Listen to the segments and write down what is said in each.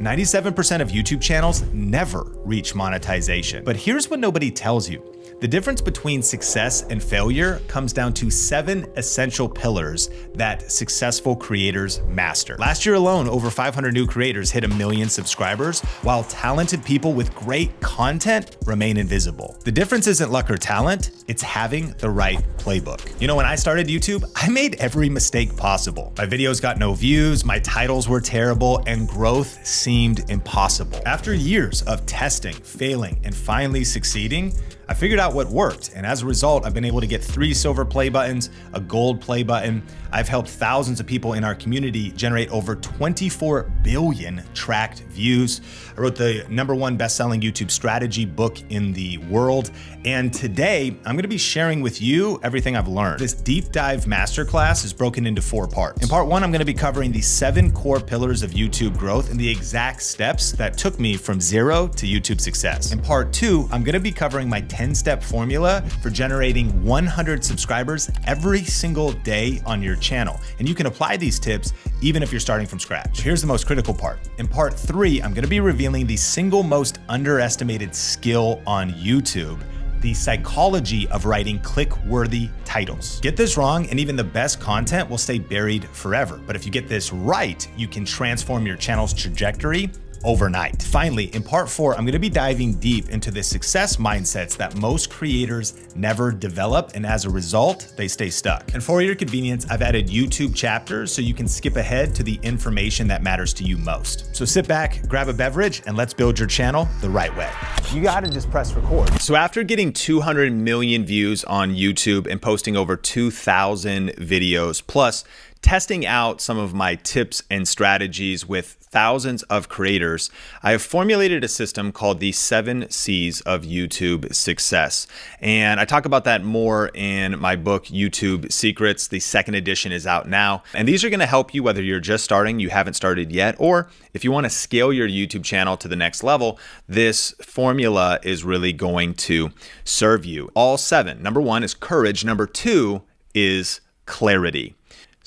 97% of YouTube channels never reach monetization. But here's what nobody tells you. The difference between success and failure comes down to 7 essential pillars that successful creators master. Last year alone, over 500 new creators hit 1 million subscribers, while talented people with great content remain invisible. The difference isn't luck or talent, it's having the right playbook. You know, when I started YouTube, I made every mistake possible. My videos got no views, my titles were terrible, and growth seemed impossible. After years of testing, failing, and finally succeeding, I figured out what worked, and as a result, I've been able to get 3 silver play buttons, a gold play button. I've helped thousands of people in our community generate over 24 billion tracked views. I wrote the #1 best-selling YouTube strategy book in the world, and today I'm gonna be sharing with you everything I've learned. This deep dive masterclass is broken into 4 parts. In part 1, I'm gonna be covering the 7 core pillars of YouTube growth and the exact steps that took me from 0 to YouTube success. In part 2, I'm gonna be covering my 10-step formula for generating 100 subscribers every single day on your channel. And you can apply these tips even if you're starting from scratch. Here's the most critical part. In part 3, I'm gonna be revealing the single most underestimated skill on YouTube: the psychology of writing click-worthy titles. Get this wrong, and even the best content will stay buried forever. But if you get this right, you can transform your channel's trajectory overnight. Finally, in part 4, I'm gonna be diving deep into the success mindsets that most creators never develop, and as a result, they stay stuck. And for your convenience, I've added YouTube chapters so you can skip ahead to the information that matters to you most. So sit back, grab a beverage, and let's build your channel the right way. You gotta just press record. So after getting 200 million views on YouTube and posting over 2,000 videos, plus testing out some of my tips and strategies with thousands of creators, I have formulated a system called the 7 C's of YouTube success. And I talk about that more in my book, YouTube Secrets. The 2nd edition is out now. And these are gonna help you whether you're just starting, you haven't started yet, or if you wanna scale your YouTube channel to the next level, this formula is really going to serve you. All 7. Number 1 is courage. Number 2 is clarity.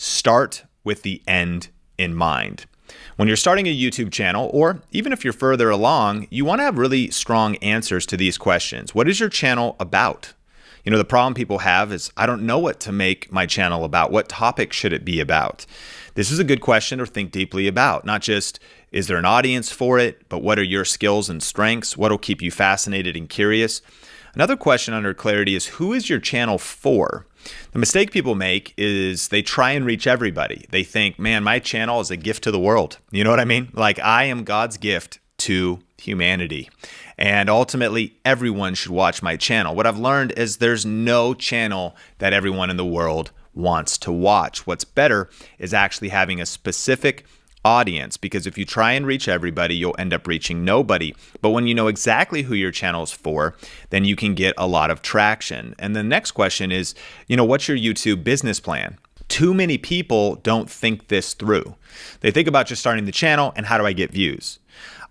Start with the end in mind. When you're starting a YouTube channel, or even if you're further along, you want to have really strong answers to these questions. What is your channel about? You know, the problem people have is, I don't know what to make my channel about. What topic should it be about? This is a good question to think deeply about. Not just, is there an audience for it, but what are your skills and strengths? What will keep you fascinated and curious? Another question under clarity is, who is your channel for? The mistake people make is they try and reach everybody. They think, man, my channel is a gift to the world. You know what I mean? Like, I am God's gift to humanity. And ultimately, everyone should watch my channel. What I've learned is there's no channel that everyone in the world wants to watch. What's better is actually having a specific audience, because if you try and reach everybody, you'll end up reaching nobody. But when you know exactly who your channel's for, then you can get a lot of traction. And the next question is, you know, what's your YouTube business plan? Too many people don't think this through. They think about just starting the channel and how do I get views?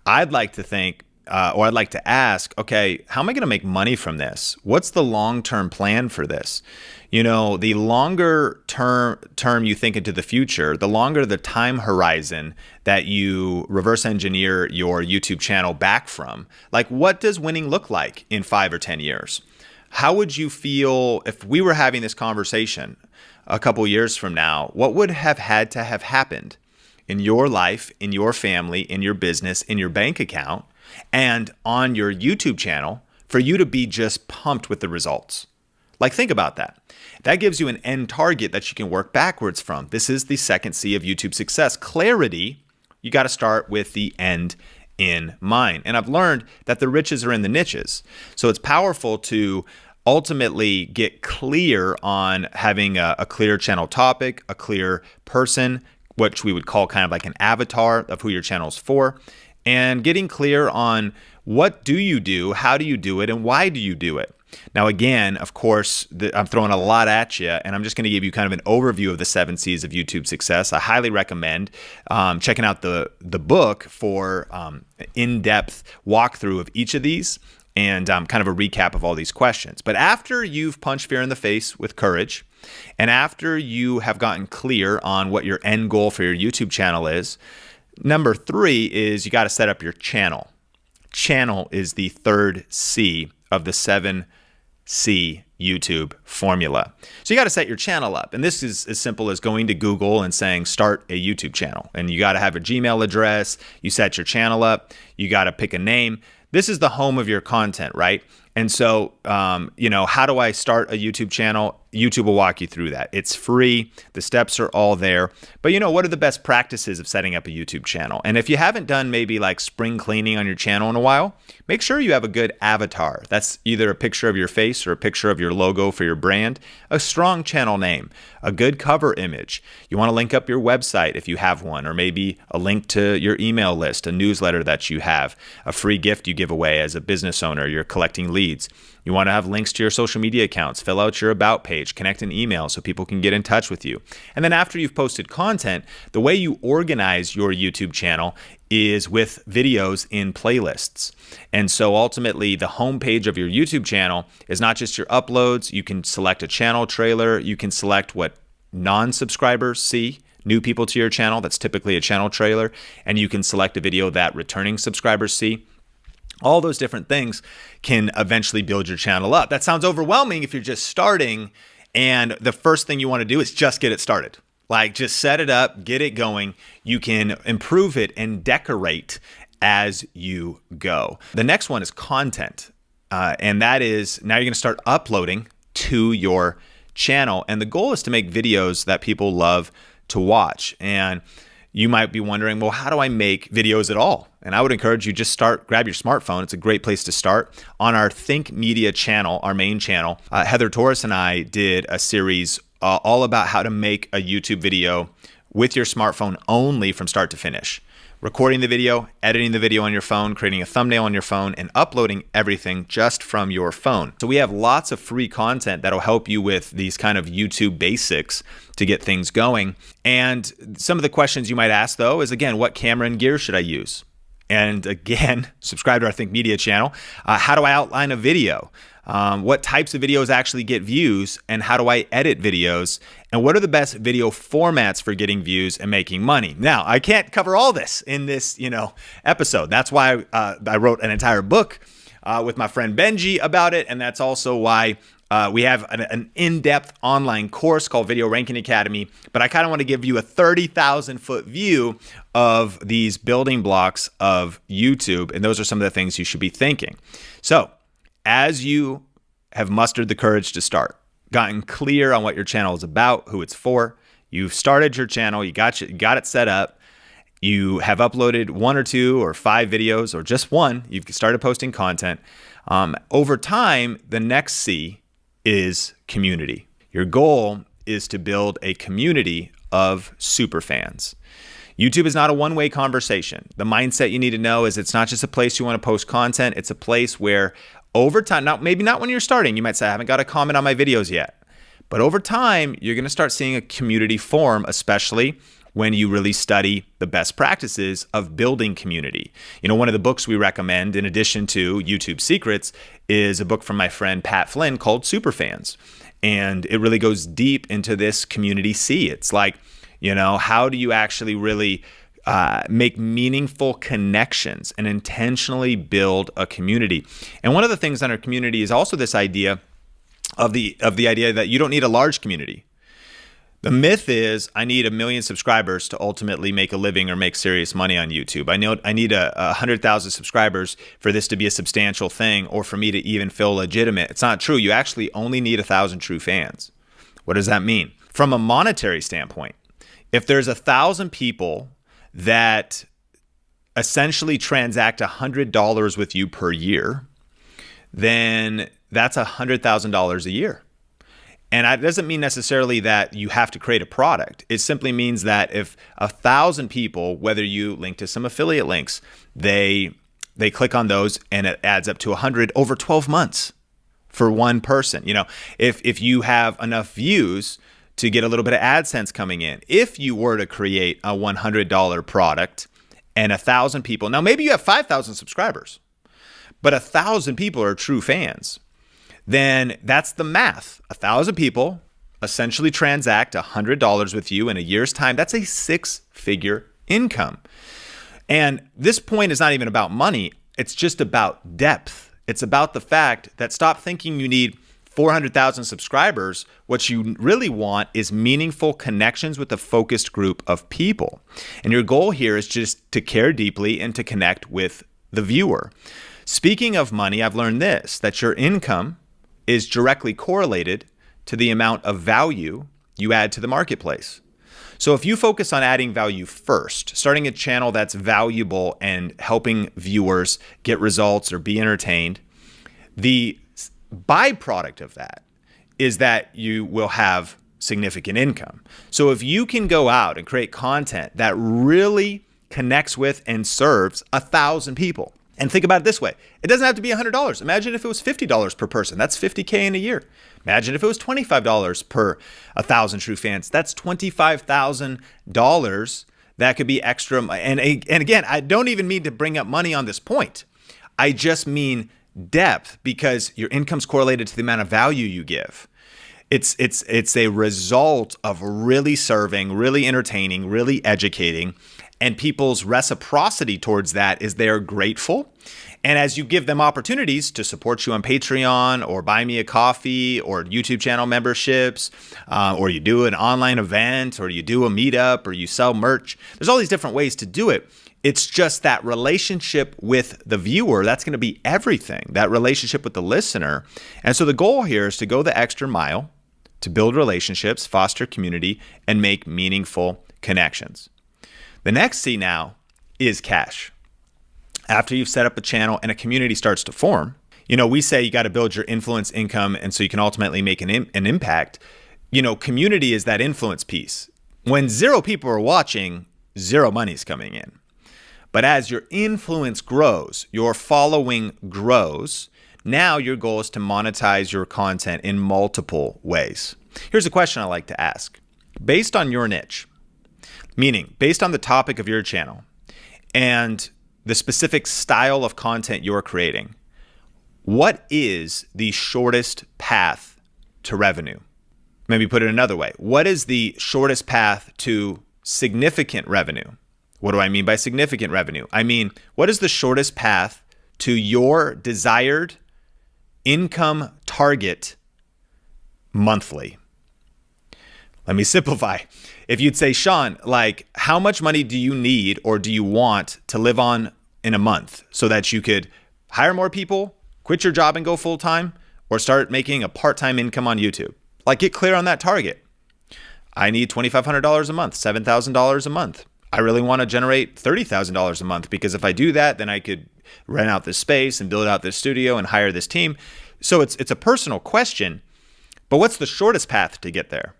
I'd like to think, or I'd like to ask, okay, how am I going to make money from this? What's the long-term plan for this? You know, the longer term you think into the future, the longer the time horizon that you reverse engineer your YouTube channel back from. Like, what does winning look like in 5 or 10 years? How would you feel if we were having this conversation a couple years from now? What would have had to have happened in your life, in your family, in your business, in your bank account, and on your YouTube channel for you to be just pumped with the results? Like, think about that. That gives you an end target that you can work backwards from. This is the 2nd C of YouTube success. Clarity. You got to start with the end in mind. And I've learned that the riches are in the niches. So it's powerful to ultimately get clear on having a clear channel topic, a clear person, which we would call kind of like an avatar of who your channel is for, and getting clear on what do you do, how do you do it, and why do you do it. Now, again, of course, I'm throwing a lot at you, and I'm just going to give you kind of an overview of the 7 C's of YouTube success. I highly recommend checking out the book for in-depth walkthrough of each of these and kind of a recap of all these questions. But after you've punched fear in the face with courage, and after you have gotten clear on what your end goal for your YouTube channel is, Number 3 is you got to set up your channel. Channel is the third C of the 7C YouTube formula. So you got to set your channel up. And this is as simple as going to Google and saying, start a YouTube channel. And you got to have a Gmail address. You set your channel up. You got to pick a name. This is the home of your content, right? And so, how do I start a YouTube channel? YouTube will walk you through that. It's free. The steps are all there. But what are the best practices of setting up a YouTube channel? And if you haven't done maybe like spring cleaning on your channel in a while, make sure you have a good avatar. That's either a picture of your face or a picture of your logo for your brand, a strong channel name, a good cover image. You want to link up your website if you have one, or maybe a link to your email list, a newsletter that you have, a free gift you give away as a business owner. You're collecting leads. You want to have links to your social media accounts, fill out your about page, connect an email so people can get in touch with you. And then after you've posted content, the way you organize your YouTube channel is with videos in playlists. And so ultimately, the homepage of your YouTube channel is not just your uploads. You can select a channel trailer. You can select what non-subscribers see, new people to your channel. That's typically a channel trailer. And you can select a video that returning subscribers see. All those different things can eventually build your channel up. That sounds overwhelming if you're just starting, and the first thing you want to do is just get it started. Like, just set it up, get it going. You can improve it and decorate as you go. The next one is content. And that is, now you're going to start uploading to your channel. And the goal is to make videos that people love to watch. And you might be wondering, well, how do I make videos at all? And I would encourage you, just grab your smartphone. It's a great place to start. On our Think Media channel, our main channel, Heather Torres and I did a series all about how to make a YouTube video with your smartphone only from start to finish. Recording the video, editing the video on your phone, creating a thumbnail on your phone, and uploading everything just from your phone. So we have lots of free content that'll help you with these kind of YouTube basics to get things going. And some of the questions you might ask, though, is, again, what camera and gear should I use? And again, subscribe to our Think Media channel. How do I outline a video? What types of videos actually get views, and how do I edit videos? And what are the best video formats for getting views and making money? Now, I can't cover all this in this, episode. That's why I wrote an entire book with my friend Benji about it, and that's also why we have an in-depth online course called Video Ranking Academy. But I kind of want to give you a 30,000-foot view of these building blocks of YouTube, and those are some of the things you should be thinking. So, as you have mustered the courage to start, gotten clear on what your channel is about, who it's for, you've started your channel, you got it set up, you have uploaded 1 or 2 or 5 videos, or just one, you've started posting content. Over time, the next C is community. Your goal is to build a community of superfans. YouTube is not a one-way conversation. The mindset you need to know is it's not just a place you want to post content, it's a place where over time, now maybe not when you're starting, you might say, I haven't got a comment on my videos yet. But over time, you're going to start seeing a community form, especially when you really study the best practices of building community. One of the books we recommend, in addition to YouTube Secrets, is a book from my friend Pat Flynn called Superfans. And it really goes deep into this community C. It's like, how do you actually really make meaningful connections and intentionally build a community? And one of the things on our community is also this idea of the idea that you don't need a large community. The myth is I need 1 million subscribers to ultimately make a living or make serious money on YouTube. I need 100,000 subscribers for this to be a substantial thing, or for me to even feel legitimate. It's not true. You actually only need 1,000 true fans. What does that mean? From a monetary standpoint, if there's 1,000 people that essentially transact $100 with you per year, then that's $100,000 a year. And that doesn't mean necessarily that you have to create a product. It simply means that if 1,000 people, whether you link to some affiliate links, they click on those and it adds up to 100 over 12 months for one person. If you have enough views to get a little bit of AdSense coming in, if you were to create a $100 product and 1,000 people, now maybe you have 5,000 subscribers, but 1,000 people are true fans, then that's the math. 1,000 people essentially transact $100 with you in a year's time. That's a 6-figure income. And this point is not even about money. It's just about depth. It's about the fact that stop thinking you need 400,000 subscribers. What you really want is meaningful connections with a focused group of people. And your goal here is just to care deeply and to connect with the viewer. Speaking of money, I've learned this, that your income is directly correlated to the amount of value you add to the marketplace. So if you focus on adding value first, starting a channel that's valuable and helping viewers get results or be entertained, the byproduct of that is that you will have significant income. So if you can go out and create content that really connects with and serves 1,000 people, and think about it this way, it doesn't have to be $100. Imagine if it was $50 per person. That's $50K in a year. Imagine if it was $25 per 1,000 true fans. That's $25,000 that could be extra. And again, I don't even mean to bring up money on this point. I just mean depth, because your income's correlated to the amount of value you give. It's a result of really serving, really entertaining, really educating, and people's reciprocity towards that is they're grateful. And as you give them opportunities to support you on Patreon or buy me a coffee or YouTube channel memberships, or you do an online event or you do a meetup or you sell merch, there's all these different ways to do it. It's just that relationship with the viewer, that's going to be everything, that relationship with the listener. And so the goal here is to go the extra mile to build relationships, foster community, and make meaningful connections. The next C now is cash. After you've set up a channel and a community starts to form, we say you got to build your influence income, and so you can ultimately make an impact. Community is that influence piece. When 0 people are watching, 0 money's coming in. But as your influence grows, your following grows, now your goal is to monetize your content in multiple ways. Here's a question I like to ask. Based on your niche, meaning based on the topic of your channel and the specific style of content you're creating, what is the shortest path to revenue? Maybe put it another way. What is the shortest path to significant revenue? What do I mean by significant revenue? I mean, what is the shortest path to your desired income target monthly? Let me simplify. If you'd say, Sean, how much money do you need or do you want to live on in a month so that you could hire more people, quit your job and go full time, or start making a part-time income on YouTube? Get clear on that target. I need $2,500 a month, $7,000 a month. I really want to generate $30,000 a month, because if I do that, then I could rent out this space and build out this studio and hire this team. So it's a personal question, but what's the shortest path to get there?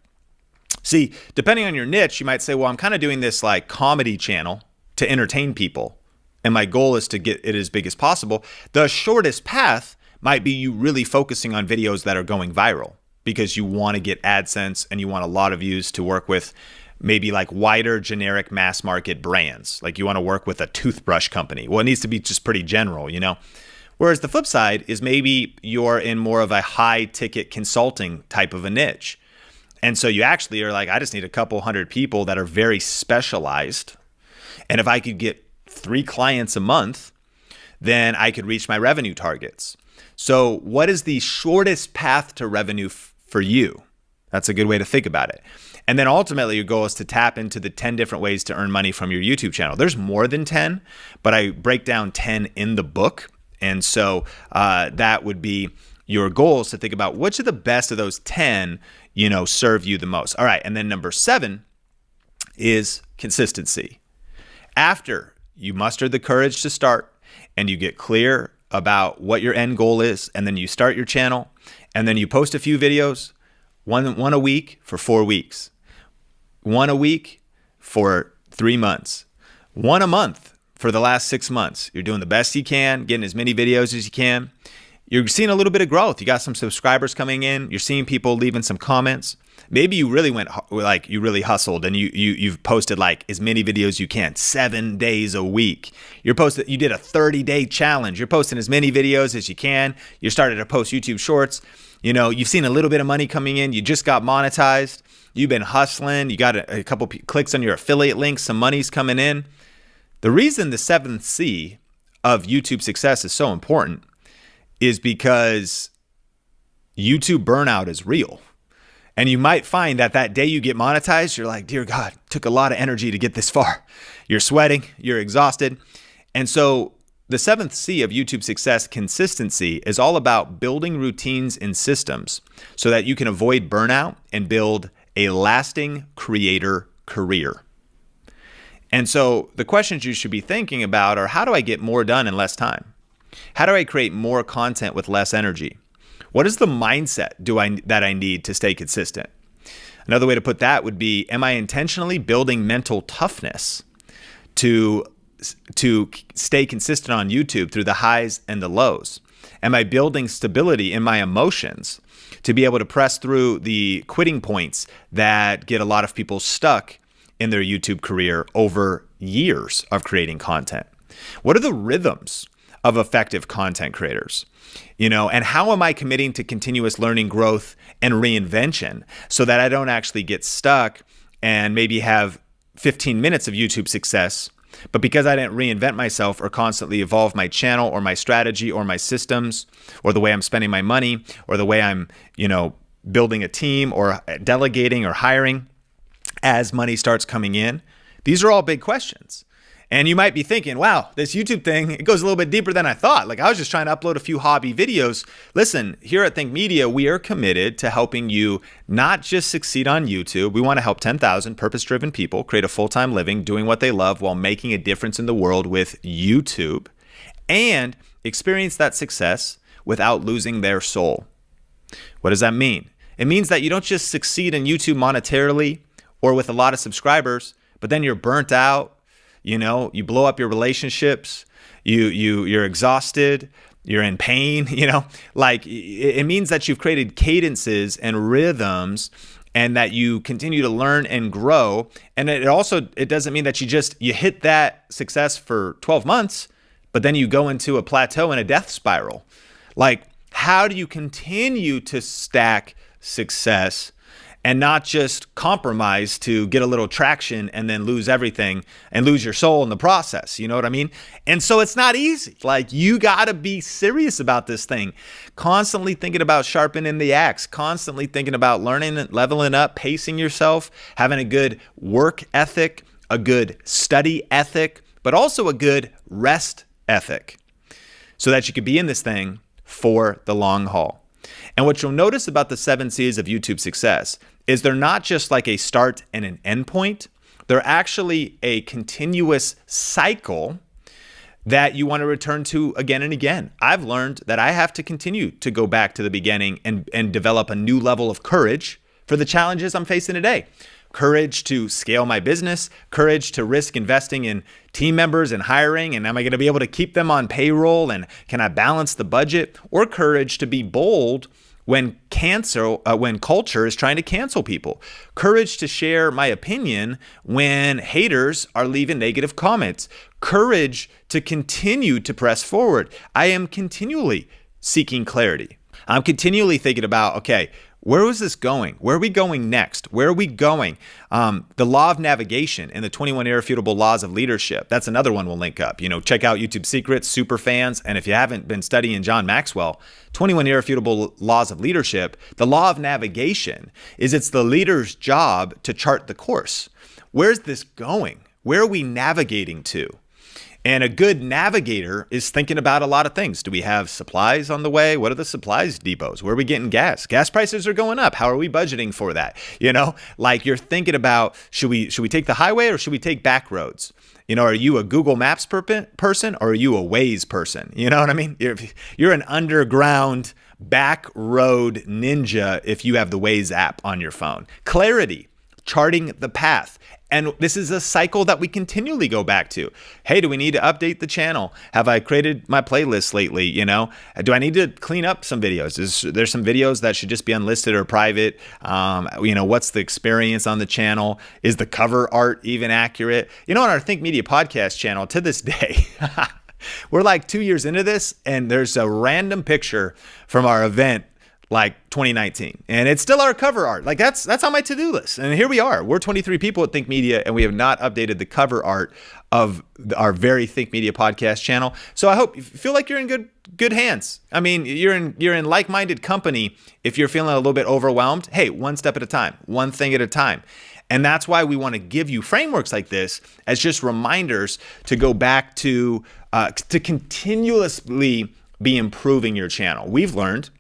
See, depending on your niche, you might say, well, I'm kind of doing this comedy channel to entertain people, and my goal is to get it as big as possible. The shortest path might be you really focusing on videos that are going viral, because you want to get AdSense and you want a lot of views to work with maybe wider generic mass market brands. You want to work with a toothbrush company. Well, it needs to be just pretty general, Whereas the flip side is maybe you're in more of a high ticket consulting type of a niche. And so you actually are I just need a couple hundred people that are very specialized. And if I could get 3 clients a month, then I could reach my revenue targets. So what is the shortest path to revenue for you? That's a good way to think about it. And then ultimately your goal is to tap into the 10 different ways to earn money from your YouTube channel. There's more than 10, but I break down 10 in the book. And so that would be your goals, to think about which of the best of those 10, serve you the most. All right. And then number 7 is consistency. After you muster the courage to start and you get clear about what your end goal is, and then you start your channel, and then you post a few videos, one a week for 4 weeks, 1 a week for 3 months, 1 a month for the last 6 months. You're doing the best you can, getting as many videos as you can. You're seeing a little bit of growth. You got some subscribers coming in. You're seeing people leaving some comments. Maybe you really went you really hustled and you've posted as many videos as you can, 7 days a week. You did a 30-day challenge. You're posting as many videos as you can. You started to post YouTube shorts. You've seen a little bit of money coming in. You just got monetized. You've been hustling. You got a couple clicks on your affiliate links. Some money's coming in. The reason the seventh C of YouTube success is so important is because YouTube burnout is real. And you might find that that day you get monetized, you're like, dear God, it took a lot of energy to get this far. You're sweating, you're exhausted. And so the seventh C of YouTube success, consistency, is all about building routines and systems so that you can avoid burnout and build a lasting creator career. And so the questions you should be thinking about are, how do I get more done in less time? How do I create more content with less energy? What is the mindset that I need to stay consistent? Another way to put that would be, am I intentionally building mental toughness to stay consistent on YouTube through the highs and the lows? Am I building stability in my emotions to be able to press through the quitting points that get a lot of people stuck in their YouTube career over years of creating content? What are the rhythms of effective content creators? And how am I committing to continuous learning, growth, and reinvention so that I don't actually get stuck and maybe have 15 minutes of YouTube success, but because I didn't reinvent myself or constantly evolve my channel or my strategy or my systems or the way I'm spending my money or the way I'm, building a team or delegating or hiring as money starts coming in? These are all big questions. And you might be thinking, wow, this YouTube thing, it goes a little bit deeper than I thought. Like, I was just trying to upload a few hobby videos. Listen, here at Think Media, we are committed to helping you not just succeed on YouTube. We want to help 10,000 purpose-driven people create a full-time living doing what they love while making a difference in the world with YouTube and experience that success without losing their soul. What does that mean? It means that you don't just succeed in YouTube monetarily or with a lot of subscribers, but then you're burnt out. You blow up your relationships, you're exhausted, you're in pain, like it means that you've created cadences and rhythms and that you continue to learn and grow. And it doesn't mean that you hit that success for 12 months, but then you go into a plateau and a death spiral. Like, how do you continue to stack success and not just compromise to get a little traction and then lose everything and lose your soul in the process? You know what I mean? And so it's not easy. Like, you got to be serious about this thing. Constantly thinking about sharpening the axe, constantly thinking about learning, leveling up, pacing yourself, having a good work ethic, a good study ethic, but also a good rest ethic so that you could be in this thing for the long haul. And what you'll notice about the 7 C's of YouTube success is they're not just like a start and an end point. They're actually a continuous cycle that you want to return to again and again. I've learned that I have to continue to go back to the beginning and develop a new level of courage for the challenges I'm facing today. Courage to scale my business, courage to risk investing in team members and hiring, and am I going to be able to keep them on payroll, and can I balance the budget? Or courage to be bold when culture is trying to cancel people. Courage to share my opinion when haters are leaving negative comments. Courage to continue to press forward. I am continually seeking clarity. I'm continually thinking about, okay, where was this going? Where are we going next? Where are we going? The law of navigation and the 21 irrefutable laws of leadership. That's another one we'll link up. Check out YouTube Secrets, Superfans. And if you haven't been studying John Maxwell, 21 irrefutable laws of leadership, the law of navigation is it's the leader's job to chart the course. Where's this going? Where are we navigating to? And a good navigator is thinking about a lot of things. Do we have supplies on the way? What are the supplies depots? Where are we getting gas? Gas prices are going up. How are we budgeting for that? Like, you're thinking about, should we take the highway or should we take back roads? Are you a Google Maps person or are you a Waze person? You know what I mean? You're an underground back road ninja if you have the Waze app on your phone. Clarity, charting the path. And this is a cycle that we continually go back to. Hey, do we need to update the channel? Have I created my playlist lately? Do I need to clean up some videos? Is there some videos that should just be unlisted or private? What's the experience on the channel? Is the cover art even accurate? On our Think Media podcast channel to this day, we're like 2 years into this, and there's a random picture from our event like 2019, and it's still our cover art. Like that's on my to-do list. And here we are. We're 23 people at Think Media, and we have not updated the cover art of our very Think Media podcast channel. So I hope you feel like you're in good hands. I mean, you're in like-minded company. If you're feeling a little bit overwhelmed, hey, one step at a time, one thing at a time. And that's why we want to give you frameworks like this as just reminders to go back to continuously be improving your channel. We've learned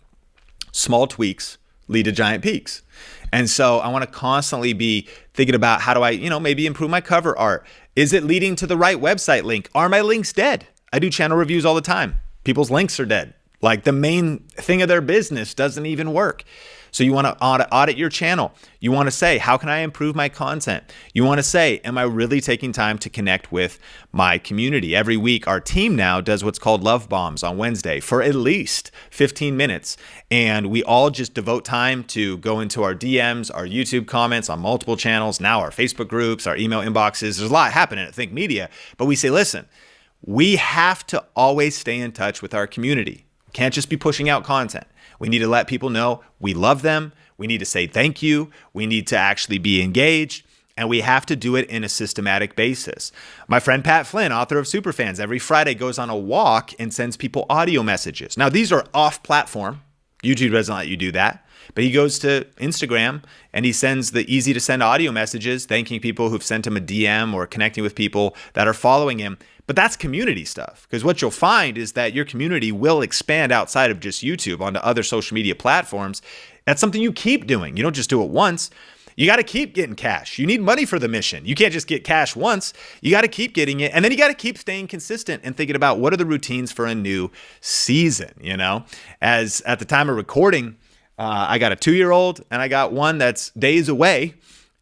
small tweaks lead to giant peaks. And so I want to constantly be thinking about how do I, maybe improve my cover art? Is it leading to the right website link? Are my links dead? I do channel reviews all the time. People's links are dead. Like the main thing of their business doesn't even work. So you want to audit your channel. You want to say, how can I improve my content? You want to say, am I really taking time to connect with my community? Every week, our team now does what's called Love Bombs on Wednesday for at least 15 minutes. And we all just devote time to go into our DMs, our YouTube comments on multiple channels, now our Facebook groups, our email inboxes. There's a lot happening at Think Media. But we say, listen, we have to always stay in touch with our community. Can't just be pushing out content. We need to let people know we love them. We need to say thank you. We need to actually be engaged. And we have to do it in a systematic basis. My friend Pat Flynn, author of Superfans, every Friday goes on a walk and sends people audio messages. Now, these are off platform. YouTube doesn't let you do that. But he goes to Instagram and he sends the easy to send audio messages, thanking people who've sent him a DM or connecting with people that are following him. But that's community stuff, because what you'll find is that your community will expand outside of just YouTube onto other social media platforms. That's something you keep doing. You don't just do it once. You got to keep getting cash. You need money for the mission. You can't just get cash once. You got to keep getting it. And then you got to keep staying consistent and thinking about what are the routines for a new season, As at the time of recording, I got a 2-year-old and I got one that's days away.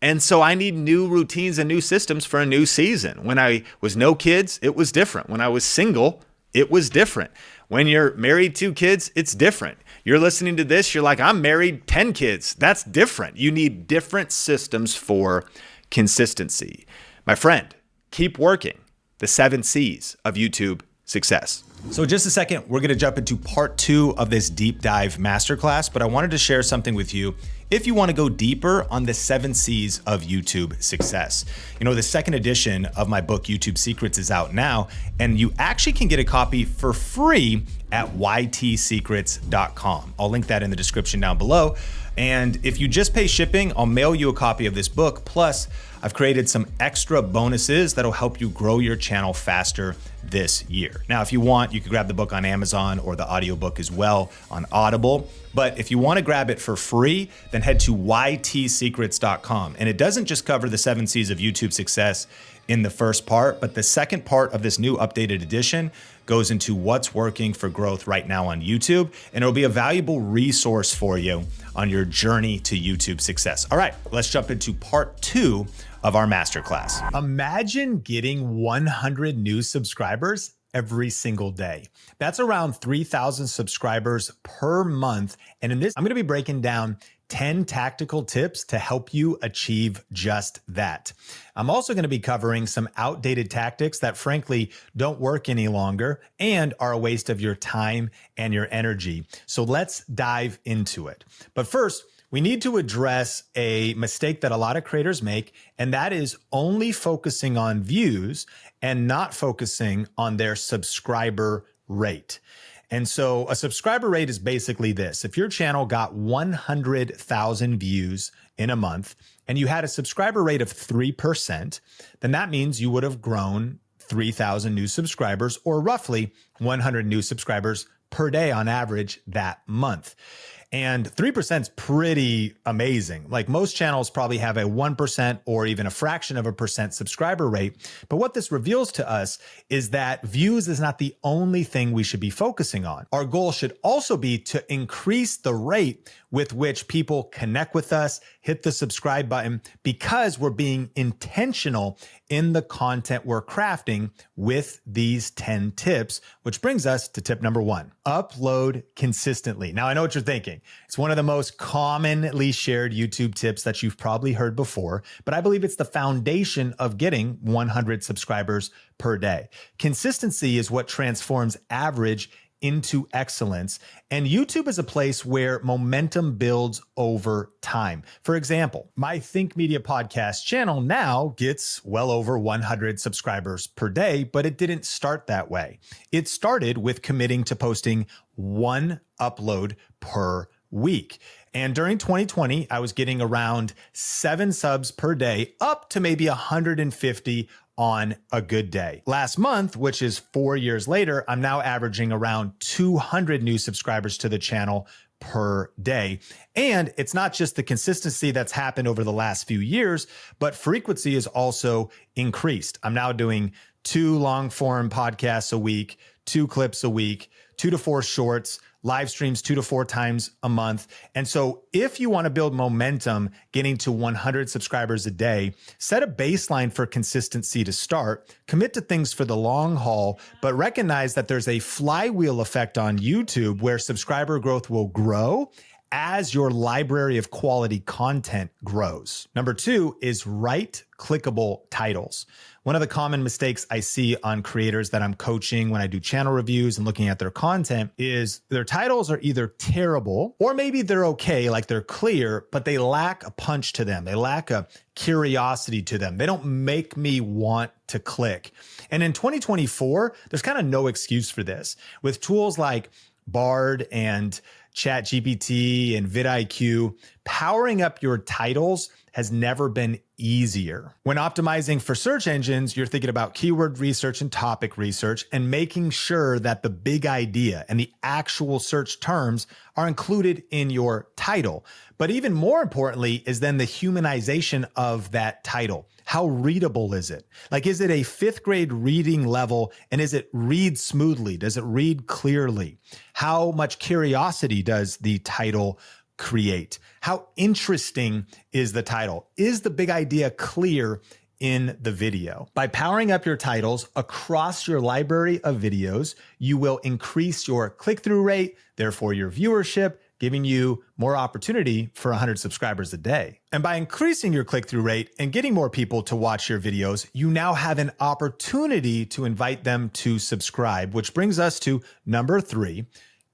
And so I need new routines and new systems for a new season. When I was no kids, it was different. When I was single, it was different. When you're married 2 kids, it's different. You're listening to this, you're like, I'm married 10 kids. That's different. You need different systems for consistency. My friend, keep working the 7 C's of YouTube success. So just a second, we're going to jump into part 2 of this deep dive masterclass, but I wanted to share something with you if you want to go deeper on the 7 C's of YouTube success. The second edition of my book, YouTube Secrets, is out now, and you actually can get a copy for free at ytsecrets.com. I'll link that in the description down below. And if you just pay shipping, I'll mail you a copy of this book. Plus, I've created some extra bonuses that'll help you grow your channel faster this year. Now, if you want, you can grab the book on Amazon or the audiobook as well on Audible. But if you want to grab it for free, then head to ytsecrets.com. And it doesn't just cover the 7 C's of YouTube success in the first part, but the second part of this new updated edition goes into what's working for growth right now on YouTube. And it'll be a valuable resource for you on your journey to YouTube success. All right, let's jump into part 2 of our masterclass. Imagine getting 100 new subscribers every single day. That's around 3,000 subscribers per month. And in this, I'm going to be breaking down 10 tactical tips to help you achieve just that. I'm also going to be covering some outdated tactics that frankly don't work any longer and are a waste of your time and your energy. So let's dive into it. But first, we need to address a mistake that a lot of creators make, and that is only focusing on views and not focusing on their subscriber rate. And so a subscriber rate is basically this. If your channel got 100,000 views in a month and you had a subscriber rate of 3%, then that means you would have grown 3,000 new subscribers, or roughly 100 new subscribers per day on average that month. And 3% is pretty amazing. Like most channels probably have a 1% or even a fraction of a percent subscriber rate. But what this reveals to us is that views is not the only thing we should be focusing on. Our goal should also be to increase the rate with which people connect with us, hit the subscribe button, because we're being intentional in the content we're crafting with these 10 tips, which brings us to tip number 1, upload consistently. Now, I know what you're thinking. It's one of the most commonly shared YouTube tips that you've probably heard before, but I believe it's the foundation of getting 100 subscribers per day. Consistency is what transforms average into excellence. And YouTube is a place where momentum builds over time. For example, my Think Media podcast channel now gets well over 100 subscribers per day, but it didn't start that way. It started with committing to posting one upload per week. And during 2020, I was getting around 7 subs per day, up to maybe 150 on a good day. Last month, which is 4 years later, I'm now averaging around 200 new subscribers to the channel per day. And it's not just the consistency that's happened over the last few years, but frequency is also increased. I'm now doing 2 long form podcasts a week, 2 clips a week, 2 to 4 shorts, live streams 2 to 4 times a month. And so if you want to build momentum, getting to 100 subscribers a day, set a baseline for consistency to start, commit to things for the long haul, but recognize that there's a flywheel effect on YouTube where subscriber growth will grow as your library of quality content grows. Number 2 is write clickable titles. One of the common mistakes I see on creators that I'm coaching when I do channel reviews and looking at their content is their titles are either terrible or maybe they're okay, like they're clear, but they lack a punch to them. They lack a curiosity to them. They don't make me want to click. And in 2024, there's kind of no excuse for this. With tools like Bard and ChatGPT and vidIQ, powering up your titles has never been easier. When optimizing for search engines, you're thinking about keyword research and topic research and making sure that the big idea and the actual search terms are included in your title. But even more importantly is then the humanization of that title. How readable is it? Like, is it a 5th grade reading level and is it read smoothly? Does it read clearly? How much curiosity does the title create? How interesting is the title? Is the big idea clear in the video? By powering up your titles across your library of videos, you will increase your click-through rate, therefore your viewership, giving you more opportunity for 100 subscribers a day. And by increasing your click-through rate and getting more people to watch your videos, you now have an opportunity to invite them to subscribe, which brings us to number 3.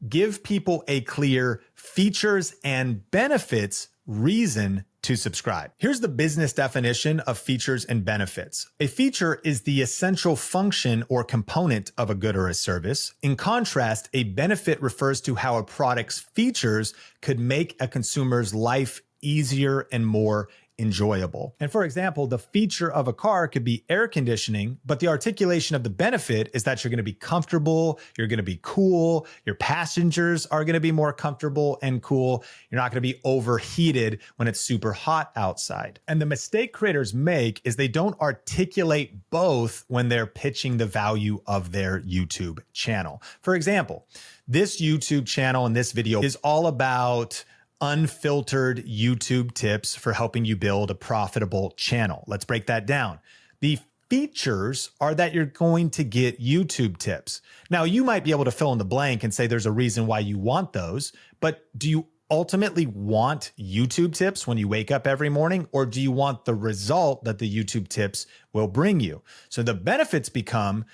Give people a clear features and benefits reason to subscribe. Here's the business definition of features and benefits. A feature is the essential function or component of a good or a service. In contrast, a benefit refers to how a product's features could make a consumer's life easier and more enjoyable. And for example, the feature of a car could be air conditioning, but the articulation of the benefit is that you're going to be comfortable, you're going to be cool, your passengers are going to be more comfortable and cool, you're not going to be overheated when it's super hot outside. And the mistake creators make is they don't articulate both when they're pitching the value of their YouTube channel. For example, this YouTube channel and this video is all about unfiltered YouTube tips for helping you build a profitable channel. Let's break that down. The features are that you're going to get YouTube tips. Now, you might be able to fill in the blank and say there's a reason why you want those, but do you ultimately want YouTube tips when you wake up every morning, or do you want the result that the YouTube tips will bring you? So the benefits become,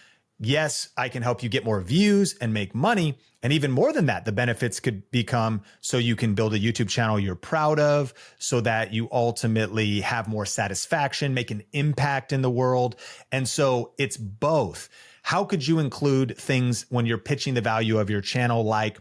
yes, I can help you get more views and make money. And even more than that, the benefits could become so you can build a YouTube channel you're proud of, so that you ultimately have more satisfaction, make an impact in the world. And so it's both. How could you include things when you're pitching the value of your channel, like,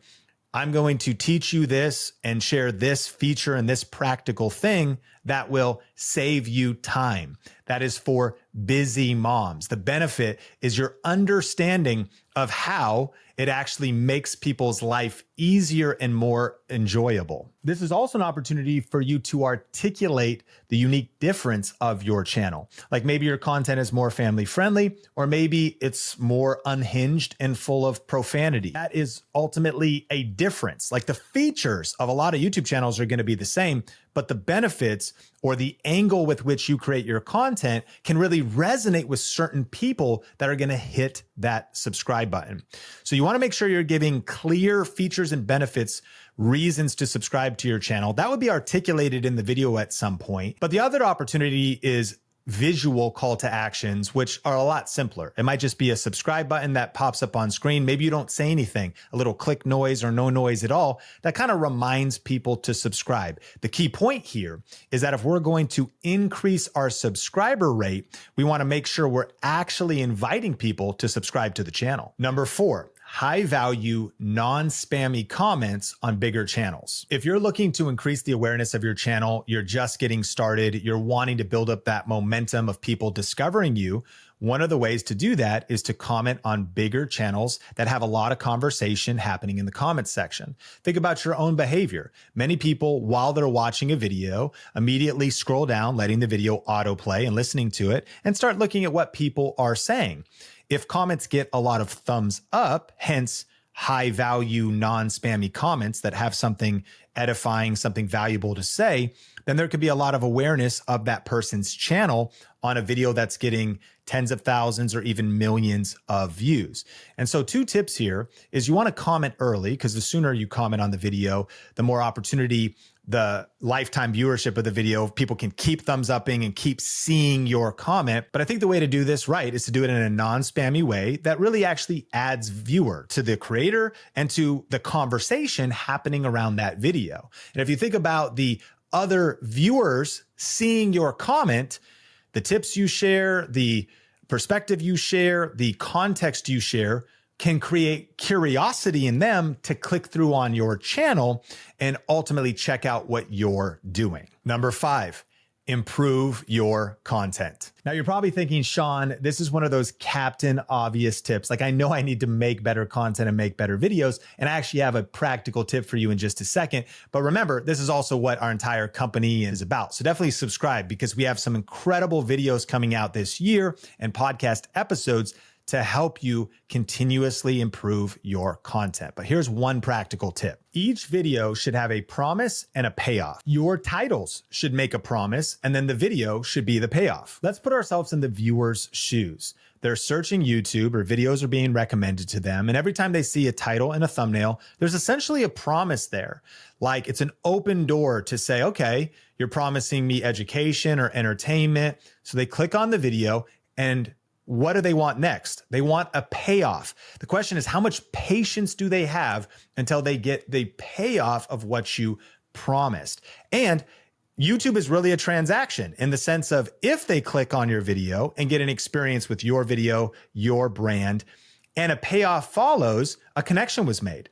I'm going to teach you this and share this feature and this practical thing that will save you time. That is for busy moms. The benefit is your understanding of how it actually makes people's life easier and more enjoyable. This is also an opportunity for you to articulate the unique difference of your channel. Like maybe your content is more family friendly, or maybe it's more unhinged and full of profanity. That is ultimately a difference. Like the features of a lot of YouTube channels are going to be the same, but the benefits or the angle with which you create your content can really resonate with certain people that are going to hit that subscribe button. So you want to make sure you're giving clear features and benefits, reasons to subscribe to your channel. That would be articulated in the video at some point. But the other opportunity is visual call to actions, which are a lot simpler. It might just be a subscribe button that pops up on screen. Maybe you don't say anything, a little click noise or no noise at all. That kind of reminds people to subscribe. The key point here is that if we're going to increase our subscriber rate, we want to make sure we're actually inviting people to subscribe to the channel. Number 4, high value, non-spammy comments on bigger channels. If you're looking to increase the awareness of your channel, you're just getting started, you're wanting to build up that momentum of people discovering you, one of the ways to do that is to comment on bigger channels that have a lot of conversation happening in the comments section. Think about your own behavior. Many people, while they're watching a video, immediately scroll down, letting the video autoplay and listening to it, and start looking at what people are saying. If comments get a lot of thumbs up, hence high value, non-spammy comments that have something edifying, something valuable to say, then there could be a lot of awareness of that person's channel on a video that's getting tens of thousands or even millions of views. And so 2 tips here is you want to comment early, because the sooner you comment on the video, the more opportunity, the lifetime viewership of the video, people can keep thumbs upping and keep seeing your comment. But I think the way to do this right is to do it in a non-spammy way that really actually adds viewer to the creator and to the conversation happening around that video. And if you think about the other viewers seeing your comment, the tips you share, the perspective you share, the context you share can create curiosity in them to click through on your channel and ultimately check out what you're doing. Number 5, improve your content. Now you're probably thinking, Sean, this is one of those captain obvious tips. Like, I know I need to make better content and make better videos. And I actually have a practical tip for you in just a second. But remember, this is also what our entire company is about. So definitely subscribe, because we have some incredible videos coming out this year and podcast episodes to help you continuously improve your content. But here's one practical tip. Each video should have a promise and a payoff. Your titles should make a promise, and then the video should be the payoff. Let's put ourselves in the viewer's shoes. They're searching YouTube, or videos are being recommended to them, and every time they see a title and a thumbnail, there's essentially a promise there. Like, it's an open door to say, okay, you're promising me education or entertainment. So they click on the video, and what do they want next? They want a payoff. The question is, how much patience do they have until they get the payoff of what you promised? And YouTube is really a transaction in the sense of, if they click on your video and get an experience with your video, your brand, and a payoff follows, a connection was made.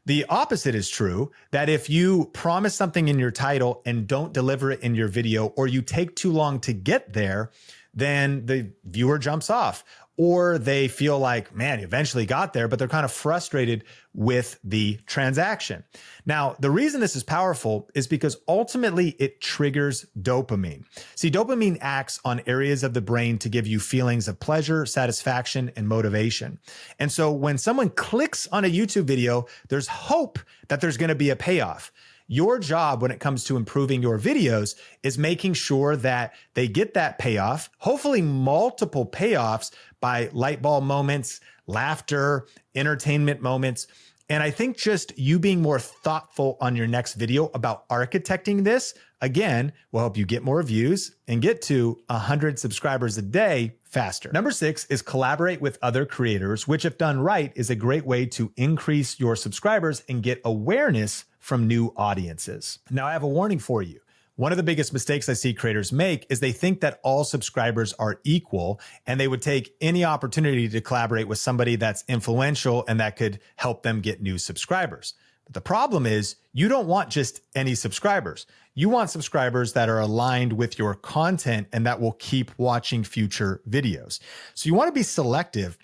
The opposite is true, that if you promise something in your title and don't deliver it in your video, or you take too long to get there, then the viewer jumps off, or they feel like, man, you eventually got there, but they're kind of frustrated with the transaction. Now, the reason this is powerful is because ultimately it triggers dopamine. See, dopamine acts on areas of the brain to give you feelings of pleasure, satisfaction, and motivation. And so when someone clicks on a YouTube video, there's hope that there's going to be a payoff. Your job when it comes to improving your videos is making sure that they get that payoff, hopefully multiple payoffs by light bulb moments, laughter, entertainment moments. And I think just you being more thoughtful on your next video about architecting this, again, will help you get more views and get to 100 subscribers a day faster. Number 6 is collaborate with other creators, which, if done right, is a great way to increase your subscribers and get awareness from new audiences. Now, I have a warning for you. One of the biggest mistakes I see creators make is they think that all subscribers are equal, and they would take any opportunity to collaborate with somebody that's influential and that could help them get new subscribers. But the problem is, you don't want just any subscribers. You want subscribers that are aligned with your content and that will keep watching future videos. So you want to be selective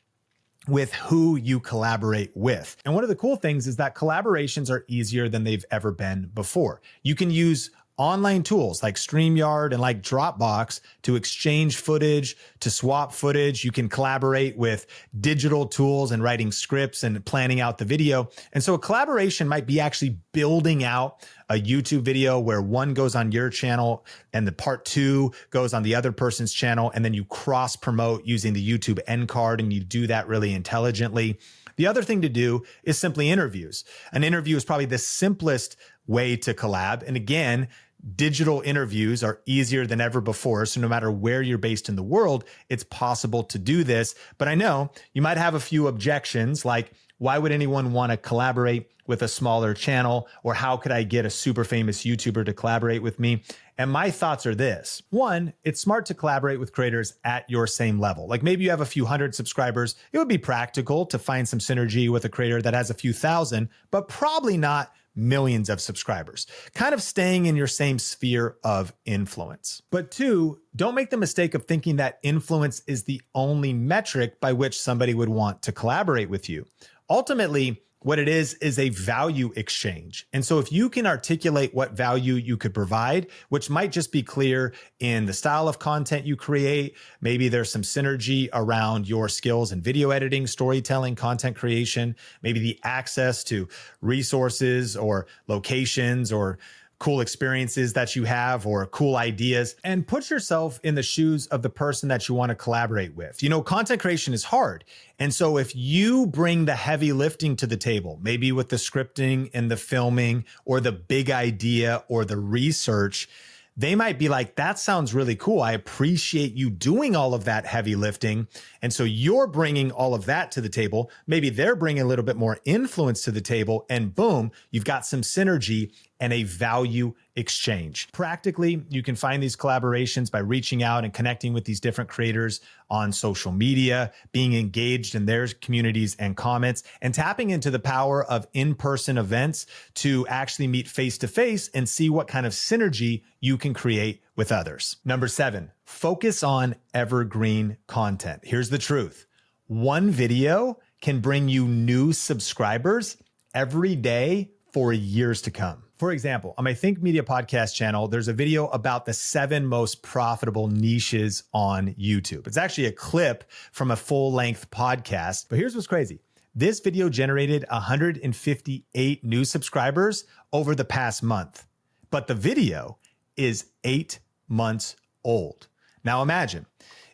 with who you collaborate with. And one of the cool things is that collaborations are easier than they've ever been before. You can use online tools like StreamYard and like Dropbox to exchange footage, to swap footage. You can collaborate with digital tools and writing scripts and planning out the video. And so a collaboration might be actually building out a YouTube video where one goes on your channel and the part 2 goes on the other person's channel, and then you cross promote using the YouTube end card, and you do that really intelligently. The other thing to do is simply interviews. An interview is probably the simplest way to collab. And again, digital interviews are easier than ever before. So no matter where you're based in the world, it's possible to do this. But I know you might have a few objections, like why would anyone want to collaborate with a smaller channel? Or how could I get a super famous YouTuber to collaborate with me? And my thoughts are this. One, it's smart to collaborate with creators at your same level. Like maybe you have a few hundred subscribers. It would be practical to find some synergy with a creator that has a few thousand, but probably not millions of subscribers, kind of staying in your same sphere of influence. But two, don't make the mistake of thinking that influence is the only metric by which somebody would want to collaborate with you. Ultimately, what it is a value exchange. And so if you can articulate what value you could provide, which might just be clear in the style of content you create, maybe there's some synergy around your skills in video editing, storytelling, content creation, maybe the access to resources or locations or cool experiences that you have or cool ideas, and put yourself in the shoes of the person that you want to collaborate with. You know, content creation is hard. And so if you bring the heavy lifting to the table, maybe with the scripting and the filming or the big idea or the research, they might be like, that sounds really cool. I appreciate you doing all of that heavy lifting. And so you're bringing all of that to the table. Maybe they're bringing a little bit more influence to the table, and boom, you've got some synergy and a value exchange. Practically, you can find these collaborations by reaching out and connecting with these different creators on social media, being engaged in their communities and comments, and tapping into the power of in-person events to actually meet face-to-face and see what kind of synergy you can create with others. Number 7, focus on evergreen content. Here's the truth. One video can bring you new subscribers every day for years to come. For example, on my Think Media podcast channel, there's a video about the 7 most profitable niches on YouTube. It's actually a clip from a full-length podcast, but here's what's crazy. This video generated 158 new subscribers over the past month, but the video is 8 months old. Now imagine,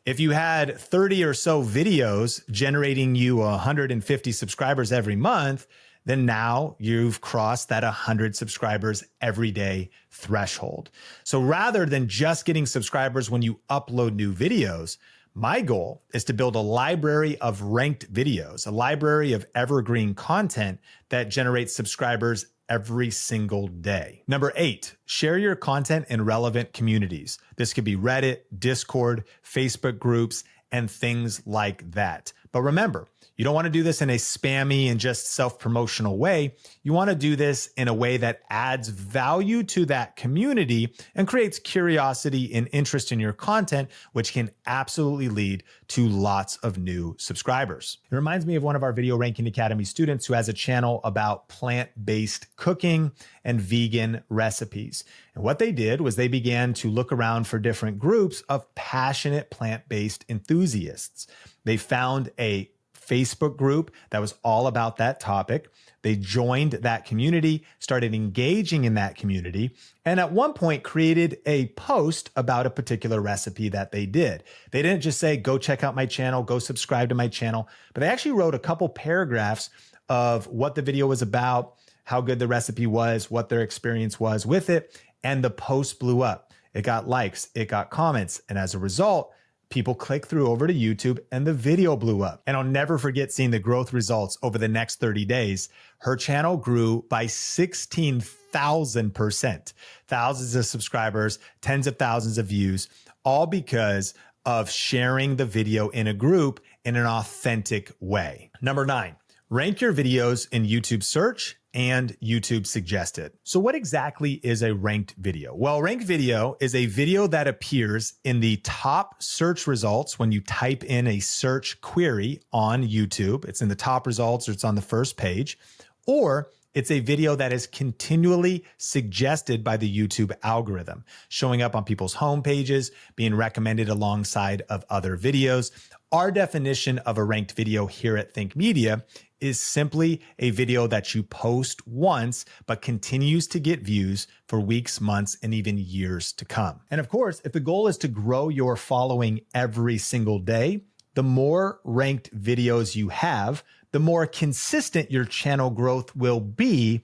if you had 30 or so videos generating you 150 subscribers every month, then now you've crossed that 100 subscribers every day threshold. So rather than just getting subscribers when you upload new videos, my goal is to build a library of ranked videos, a library of evergreen content that generates subscribers every single day. Number 8, share your content in relevant communities. This could be Reddit, Discord, Facebook groups, and things like that. But remember, you don't want to do this in a spammy and just self-promotional way. You want to do this in a way that adds value to that community and creates curiosity and interest in your content, which can absolutely lead to lots of new subscribers. It reminds me of one of our Video Ranking Academy students who has a channel about plant-based cooking and vegan recipes. And what they did was they began to look around for different groups of passionate plant-based enthusiasts. They found a Facebook group that was all about that topic. They joined that community, started engaging in that community, and at one point created a post about a particular recipe that they did. They didn't just say, go check out my channel, go subscribe to my channel, but they actually wrote a couple paragraphs of what the video was about, how good the recipe was, what their experience was with it, and the post blew up. It got likes, it got comments, and as a result, people clicked through over to YouTube and the video blew up. And I'll never forget seeing the growth results over the next 30 days. Her channel grew by 16,000%. Thousands of subscribers, tens of thousands of views, all because of sharing the video in a group in an authentic way. Number 9, rank your videos in YouTube search and YouTube suggested. So what exactly is a ranked video? Well, ranked video is a video that appears in the top search results when you type in a search query on YouTube. It's in the top results or it's on the first page, or it's a video that is continually suggested by the YouTube algorithm, showing up on people's home pages, being recommended alongside of other videos. Our definition of a ranked video here at Think Media is simply a video that you post once, but continues to get views for weeks, months, and even years to come. And of course, if the goal is to grow your following every single day, the more ranked videos you have, the more consistent your channel growth will be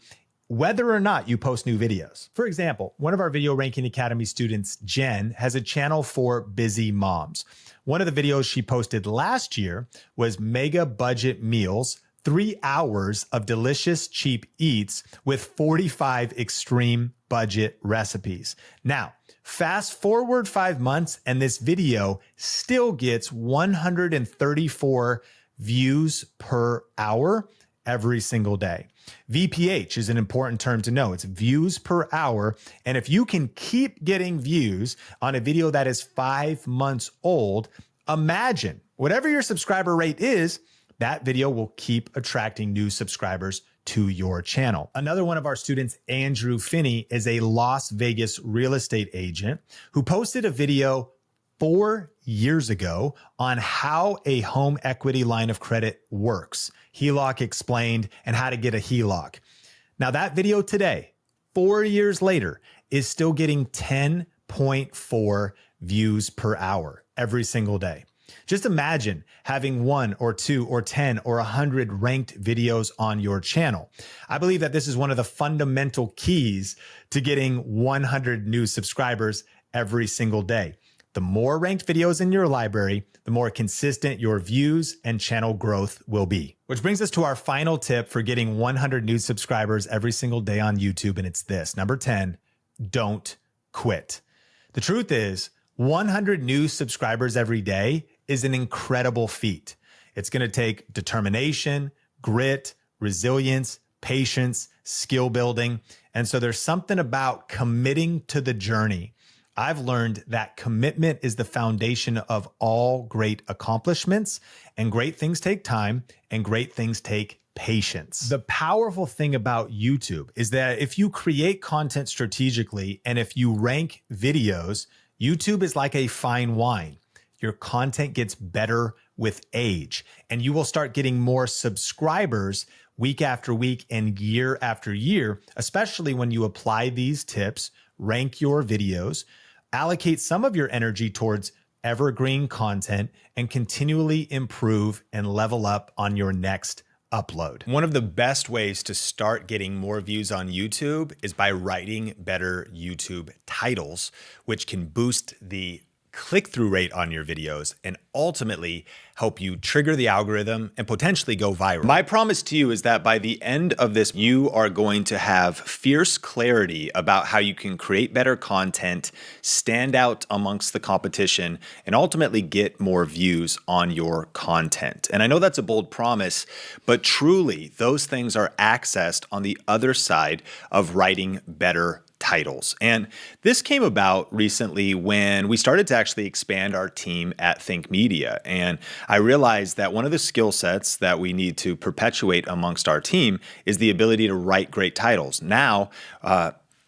whether or not you post new videos. For example, one of our Video Ranking Academy students, Jen, has a channel for busy moms. One of the videos she posted last year was mega budget meals, 3 hours of delicious, cheap eats with 45 extreme budget recipes. Now, fast forward 5 months and this video still gets 134 views per hour every single day. VPH is an important term to know. It's views per hour. And if you can keep getting views on a video that is 5 months old, imagine whatever your subscriber rate is, that video will keep attracting new subscribers to your channel. Another one of our students, Andrew Finney, is a Las Vegas real estate agent who posted a video 4 years ago on how a home equity line of credit works, HELOC explained, and how to get a HELOC. Now that video today, 4 years later, is still getting 10.4 views per hour every single day. Just imagine having 1 or 2 or 10 or 100 ranked videos on your channel. I believe that this is one of the fundamental keys to getting 100 new subscribers every single day. The more ranked videos in your library, the more consistent your views and channel growth will be. Which brings us to our final tip for getting 100 new subscribers every single day on YouTube, and it's this. Number 10, don't quit. The truth is, 100 new subscribers every day is an incredible feat. It's going to take determination, grit, resilience, patience, skill building. And so there's something about committing to the journey. I've learned that commitment is the foundation of all great accomplishments, and great things take time and great things take patience. The powerful thing about YouTube is that if you create content strategically and if you rank videos, YouTube is like a fine wine. Your content gets better with age, and you will start getting more subscribers week after week and year after year, especially when you apply these tips, rank your videos, allocate some of your energy towards evergreen content, and continually improve and level up on your next upload. One of the best ways to start getting more views on YouTube is by writing better YouTube titles, which can boost the click-through rate on your videos and ultimately help you trigger the algorithm and potentially go viral. My promise to you is that by the end of this, you are going to have fierce clarity about how you can create better content, stand out amongst the competition, and ultimately get more views on your content. And I know that's a bold promise, but truly those things are accessed on the other side of writing better titles. And this came about recently when we started to actually expand our team at Think Media. And I realized that one of the skill sets that we need to perpetuate amongst our team is the ability to write great titles. Now,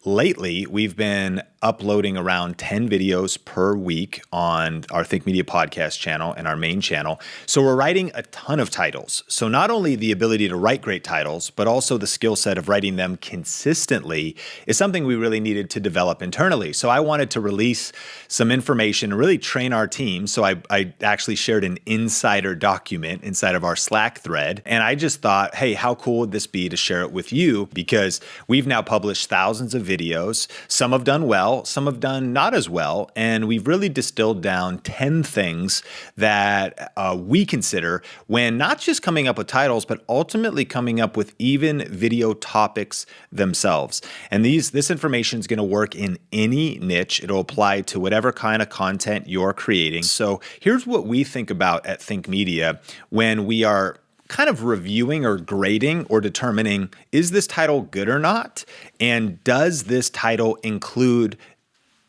lately, we've been uploading around 10 videos per week on our Think Media podcast channel and our main channel. So we're writing a ton of titles. So not only the ability to write great titles, but also the skill set of writing them consistently is something we really needed to develop internally. So I wanted to release some information and really train our team. So I actually shared an insider document inside of our Slack thread. And I just thought, hey, how cool would this be to share it with you? Because we've now published thousands of videos. Some have done well, some have done not as well, and we've really distilled down 10 things that we consider when not just coming up with titles, but ultimately coming up with even video topics themselves. And this information is going to work in any niche. It'll apply to whatever kind of content you're creating. So here's what we think about at Think Media when we are kind of reviewing or grading or determining, is this title good or not? And does this title include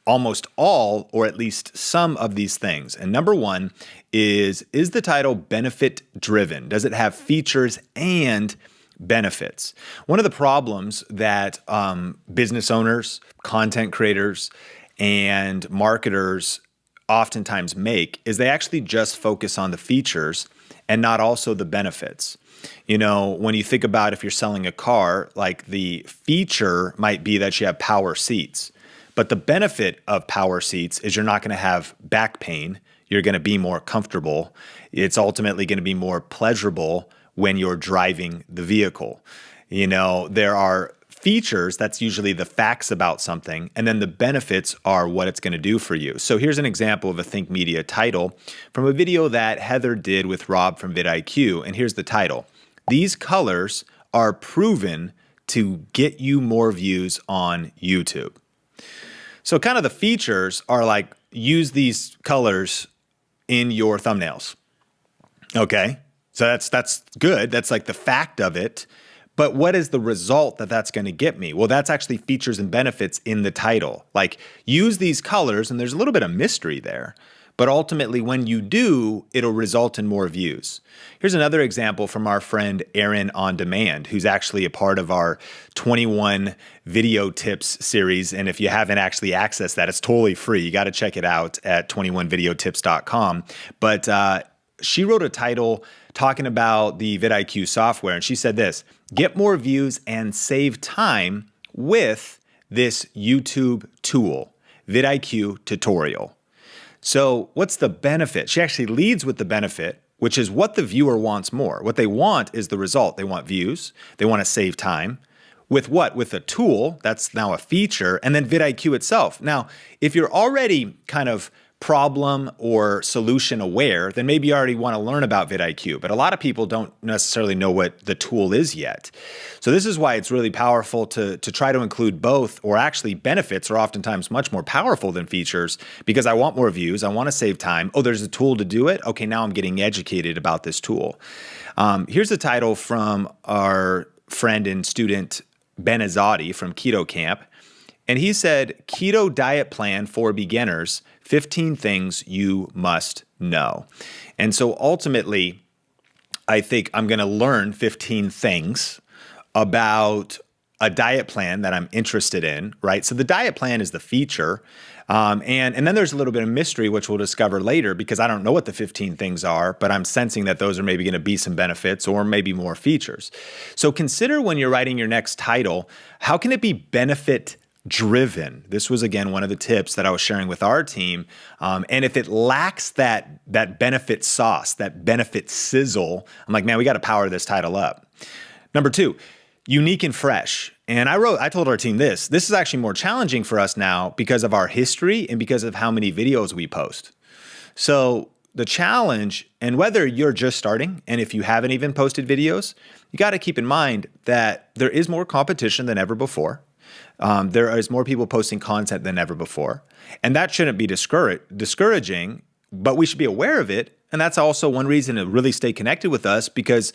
almost all or at least some of these things? And number one is the title benefit driven? Does it have features and benefits? One of the problems that business owners, content creators, and marketers oftentimes make is they actually just focus on the features and not also the benefits. You know, when you think about if you're selling a car, like the feature might be that you have power seats, but the benefit of power seats is you're not going to have back pain. You're going to be more comfortable. It's ultimately going to be more pleasurable when you're driving the vehicle. You know, there are features, that's usually the facts about something, and then the benefits are what it's going to do for you. So here's an example of a Think Media title from a video that Heather did with Rob from vidIQ, and here's the title. These colors are proven to get you more views on YouTube. So kind of the features are like, use these colors in your thumbnails. Okay, so that's good. That's like the fact of it. But what is the result that that's going to get me? Well, that's actually features and benefits in the title. Like, use these colors, and there's a little bit of mystery there. But ultimately, when you do, it'll result in more views. Here's another example from our friend Aaron On Demand, who's actually a part of our 21 video tips series. And if you haven't actually accessed that, it's totally free. You got to check it out at 21videotips.com. But she wrote a title talking about the vidIQ software, and she said this: get more views and save time with this YouTube tool, vidIQ tutorial. So what's the benefit? She actually leads with the benefit, which is what the viewer wants more. What they want is the result. They want views. They want to save time. With what? With a tool, that's now a feature, and then vidIQ itself. Now, if you're already kind of problem or solution aware, then maybe you already want to learn about vidIQ. But a lot of people don't necessarily know what the tool is yet. So this is why it's really powerful to try to include both, or actually benefits are oftentimes much more powerful than features, because I want more views, I want to save time. Oh, there's a tool to do it? Okay, now I'm getting educated about this tool. Here's the title from our friend and student Ben Azadi from Keto Camp. And he said, Keto Diet Plan for Beginners, 15 Things You Must Know. And so ultimately, I think I'm going to learn 15 things about a diet plan that I'm interested in, right? So the diet plan is the feature. And then there's a little bit of mystery, which we'll discover later, because I don't know what the 15 things are, but I'm sensing that those are maybe going to be some benefits or maybe more features. So consider when you're writing your next title, how can it be benefit driven? This was, again, one of the tips that I was sharing with our team. And if it lacks that benefit sauce, that benefit sizzle, I'm like, man, we got to power this title up. Number 2, unique and fresh. And I told our team this is actually more challenging for us now because of our history and because of how many videos we post. So the challenge, and whether you're just starting, and if you haven't even posted videos, you got to keep in mind that there is more competition than ever before. There is more people posting content than ever before. And that shouldn't be discouraging, but we should be aware of it. And that's also one reason to really stay connected with us, because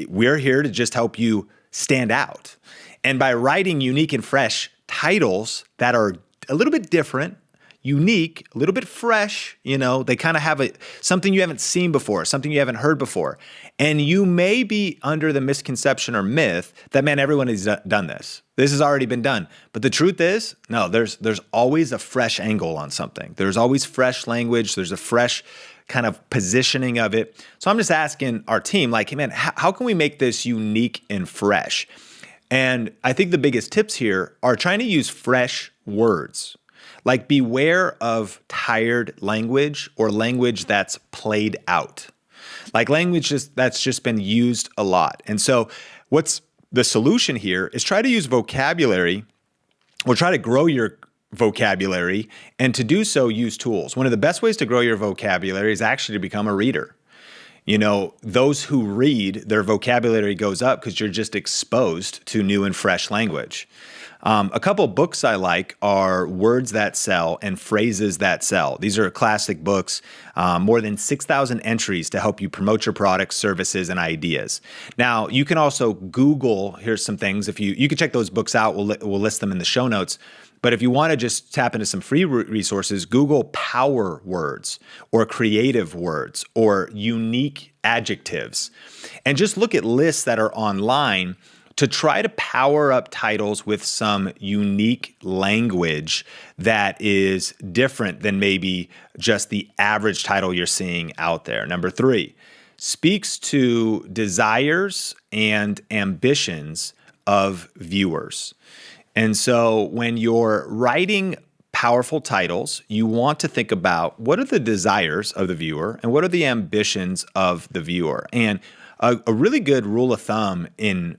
we're here to just help you stand out. And by writing unique and fresh titles that are a little bit different, unique, a little bit fresh, they kind of have something you haven't seen before, something you haven't heard before. And you may be under the misconception or myth that, man, everyone has done this. This has already been done. But the truth is, no, there's always a fresh angle on something. There's always fresh language. There's a fresh kind of positioning of it. So I'm just asking our team, like, hey, man, how can we make this unique and fresh? And I think the biggest tips here are trying to use fresh words. Like, beware of tired language or language that's played out. Like language that's just been used a lot. And so what's the solution here is try to use vocabulary, or try to grow your vocabulary, and to do so, use tools. One of the best ways to grow your vocabulary is actually to become a reader. Those who read, their vocabulary goes up because you're just exposed to new and fresh language. A couple books I like are Words That Sell and Phrases That Sell. These are classic books, more than 6,000 entries to help you promote your products, services, and ideas. Now, you can also Google, here's some things. If you can check those books out, we'll list them in the show notes. But if you want to just tap into some free resources, Google power words or creative words or unique adjectives, and just look at lists that are online to try to power up titles with some unique language that is different than maybe just the average title you're seeing out there. Number 3, speaks to desires and ambitions of viewers. And so when you're writing powerful titles, you want to think about what are the desires of the viewer and what are the ambitions of the viewer. And a really good rule of thumb in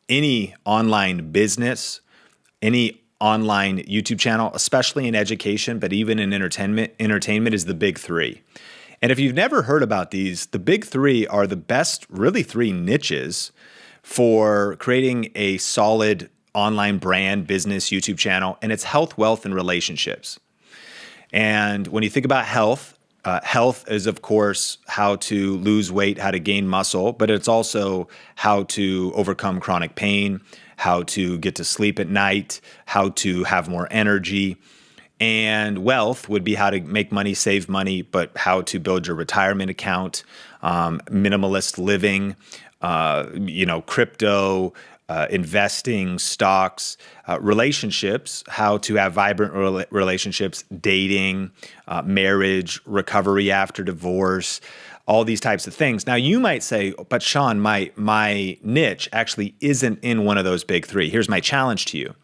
any online business any online YouTube channel, especially in education, but even in entertainment is the big three. And if you've never heard about these, the big three are the best, really three niches for creating a solid online brand, business, YouTube channel, and it's health, wealth, and relationships. And when you think about health, health is, of course, how to lose weight, how to gain muscle, but it's also how to overcome chronic pain, how to get to sleep at night, how to have more energy. And wealth would be how to make money, save money, but how to build your retirement account, minimalist living, crypto, investing, stocks, relationships, how to have vibrant relationships, dating, marriage, recovery after divorce, all these types of things. Now, you might say, but Sean, my niche actually isn't in one of those big three. Here's my challenge to you.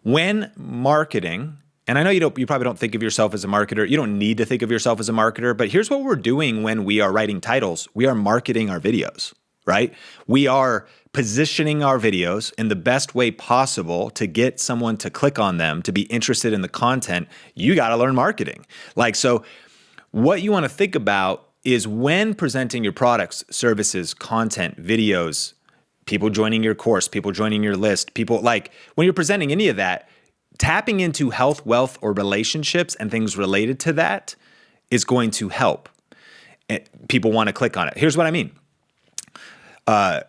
When marketing, and I know you probably don't think of yourself as a marketer. You don't need to think of yourself as a marketer, but here's what we're doing when we are writing titles. We are marketing our videos, right? We are positioning our videos in the best way possible to get someone to click on them, to be interested in the content. You got to learn marketing. So what you want to think about is when presenting your products, services, content, videos, people joining your course, people joining your list, when you're presenting any of that, tapping into health, wealth, or relationships and things related to that is going to help. People want to click on it. Here's what I mean.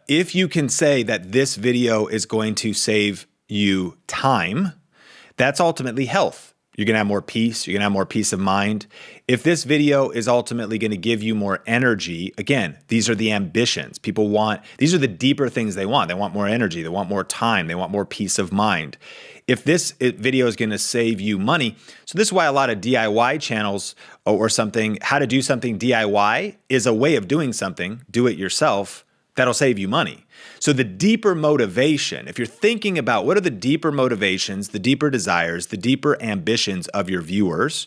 If you can say that this video is going to save you time, that's ultimately health. You're going to have more peace. You're going to have more peace of mind. If this video is ultimately going to give you more energy, again, these are the ambitions. These are the deeper things they want. They want more energy. They want more time. They want more peace of mind. If this video is going to save you money, so this is why a lot of DIY channels or something, how to do something DIY is a way of doing something, do it yourself, that'll save you money. So the deeper motivation, if you're thinking about what are the deeper motivations, the deeper desires, the deeper ambitions of your viewers,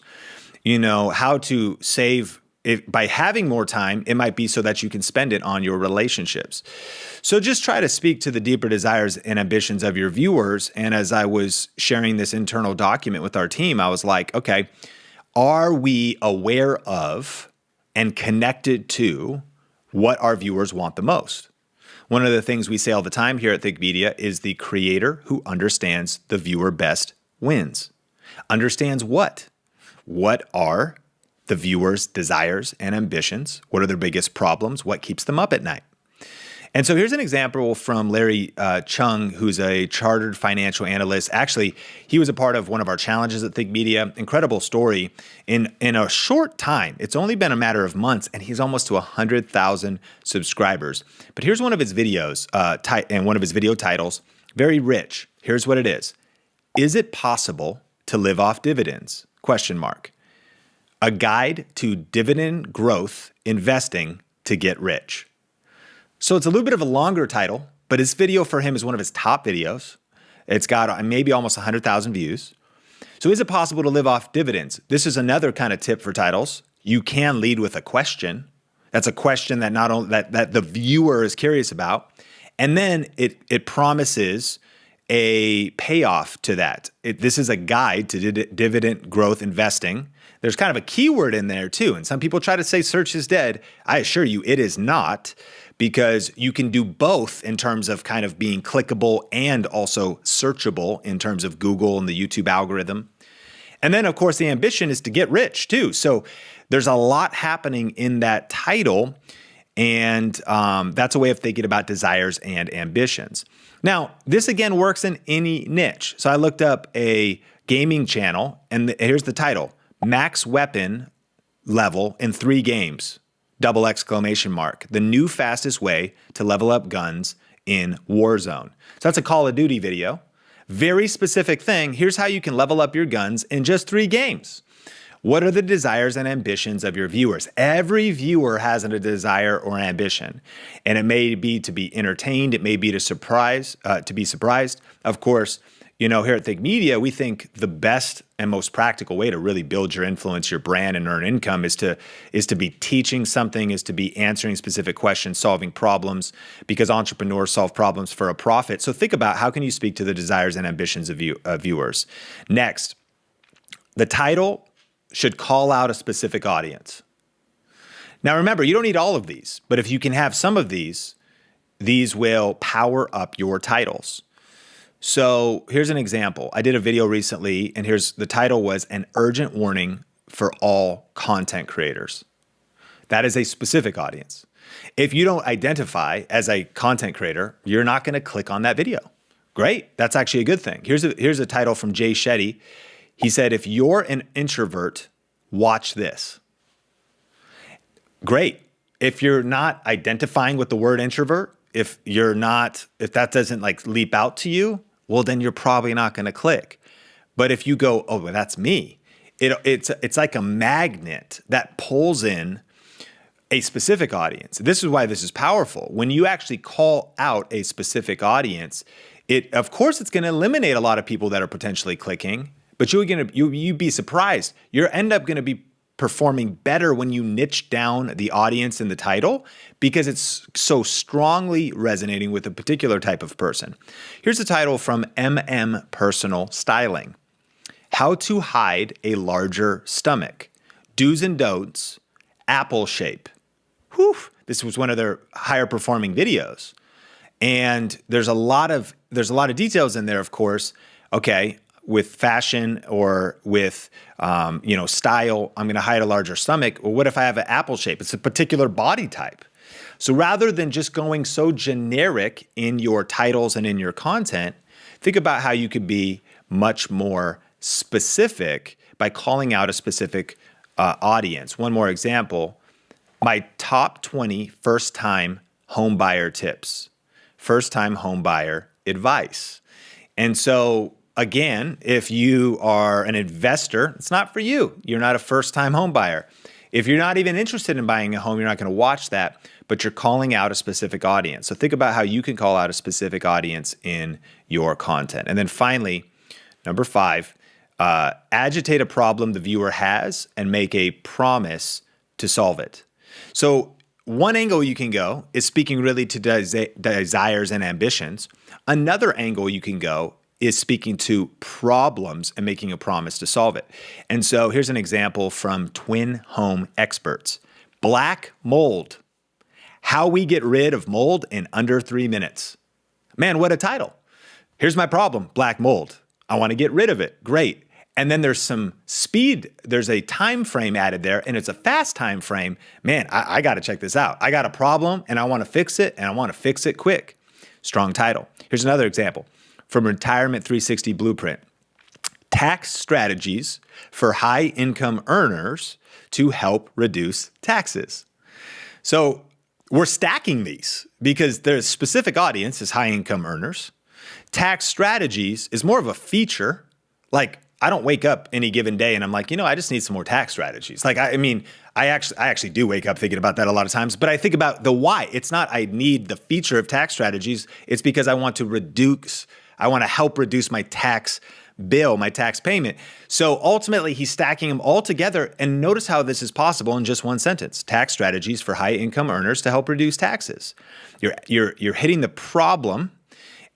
how to save, by having more time, it might be so that you can spend it on your relationships. So just try to speak to the deeper desires and ambitions of your viewers. And as I was sharing this internal document with our team, I was like, okay, are we aware of and connected to what our viewers want the most? One of the things we say all the time here at Think Media is the creator who understands the viewer best wins. Understands what? What are the viewers' desires and ambitions? What are their biggest problems? What keeps them up at night? And so here's an example from Larry Chung, who's a chartered financial analyst. Actually, he was a part of one of our challenges at Think Media. Incredible story. In a short time, it's only been a matter of months, and he's almost to 100,000 subscribers. But here's one of his videos, and one of his video titles, Very Rich. Here's what it is. Is it possible to live off dividends? ? A guide to dividend growth investing to get rich. So it's a little bit of a longer title, but his video for him is one of his top videos. It's got maybe almost 100,000 views. So is it possible to live off dividends? This is another kind of tip for titles. You can lead with a question. That's a question that not only that the viewer is curious about, and then it promises a payoff to that. This is a guide to dividend growth investing. There's kind of a keyword in there too, and some people try to say search is dead. I assure you it is not, because you can do both in terms of kind of being clickable and also searchable in terms of Google and the YouTube algorithm. And then, of course, the ambition is to get rich too. So there's a lot happening in that title, and that's a way of thinking about desires and ambitions. Now, this again works in any niche. So I looked up a gaming channel, and here's the title, Max Weapon Level in 3 Games. ! The new fastest way to level up guns in Warzone. So that's a Call of Duty video. Very specific thing. Here's how you can level up your guns in just 3 games. What are the desires and ambitions of your viewers? Every viewer has a desire or ambition, and it may be to be entertained. It may be to be surprised. Of course, here at Think Media, we think the best and most practical way to really build your influence, your brand, and earn income is to be teaching something, is to be answering specific questions, solving problems, because entrepreneurs solve problems for a profit. So think about how can you speak to the desires and ambitions of viewers. Next, the title should call out a specific audience. Now remember, you don't need all of these, but if you can have some of these will power up your titles. So here's an example. I did a video recently, and the title was An Urgent Warning for All Content Creators. That is a specific audience. If you don't identify as a content creator, you're not going to click on that video. Great. That's actually a good thing. Here's a title from Jay Shetty. He said, if you're an introvert, watch this. Great. If you're not identifying with the word introvert, if that doesn't like leap out to you, well, then you're probably not going to click. But if you go, oh, well, that's me, it's like a magnet that pulls in a specific audience. This is why this is powerful. When you actually call out a specific audience, of course, it's going to eliminate a lot of people that are potentially clicking, but you'd be surprised. You'll end up going to be performing better when you niche down the audience in the title because it's so strongly resonating with a particular type of person. Here's the title from Personal Styling. How to Hide a Larger Stomach. Do's and Don'ts. Apple Shape. Whew. This was one of their higher performing videos. And there's a lot of details in there, of course. Okay, with fashion or with style, I'm going to hide a larger stomach. Well, what if I have an apple shape? It's a particular body type. So rather than just going so generic in your titles and in your content, think about how you could be much more specific by calling out a specific audience. One more example, my top 20 first-time home buyer tips, first-time home buyer advice. And so again, if you are an investor, it's not for you. You're not a first-time home buyer. If you're not even interested in buying a home, you're not going to watch that, but you're calling out a specific audience. So think about how you can call out a specific audience in your content. And then finally, number 5, agitate a problem the viewer has and make a promise to solve it. So one angle you can go is speaking really to desires and ambitions. Another angle you can go is speaking to problems and making a promise to solve it. And so here's an example from Twin Home Experts. Black mold. How we get rid of mold in under 3 minutes. Man, what a title. Here's my problem, black mold. I want to get rid of it. Great. And then there's some speed. There's a time frame added there, and it's a fast time frame. Man, I got to check this out. I got a problem, and I want to fix it, and I want to fix it quick. Strong title. Here's another example from Retirement 360 Blueprint. Tax strategies for high-income earners to help reduce taxes. So we're stacking these because there's specific audience is high-income earners. Tax strategies is more of a feature. Like, I don't wake up any given day and I'm like, I just need some more tax strategies. Like, I actually do wake up thinking about that a lot of times, but I think about the why. It's not I need the feature of tax strategies. It's because I want to help reduce my tax bill, my tax payment. So ultimately, he's stacking them all together. And notice how this is possible in just one sentence. Tax strategies for high-income earners to help reduce taxes. You're hitting the problem,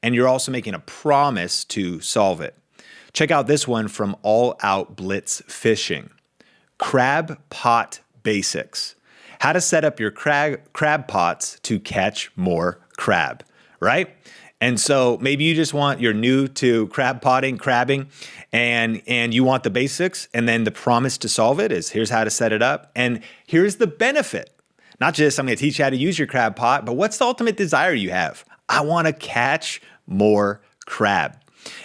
and you're also making a promise to solve it. Check out this one from All Out Blitz Fishing. Crab Pot Basics. How to set up your crab pots to catch more crab, right? And so maybe you're new to crabbing, and you want the basics, and then the promise to solve it is here's how to set it up. And here's the benefit. Not just I'm going to teach you how to use your crab pot, but what's the ultimate desire you have? I want to catch more crab.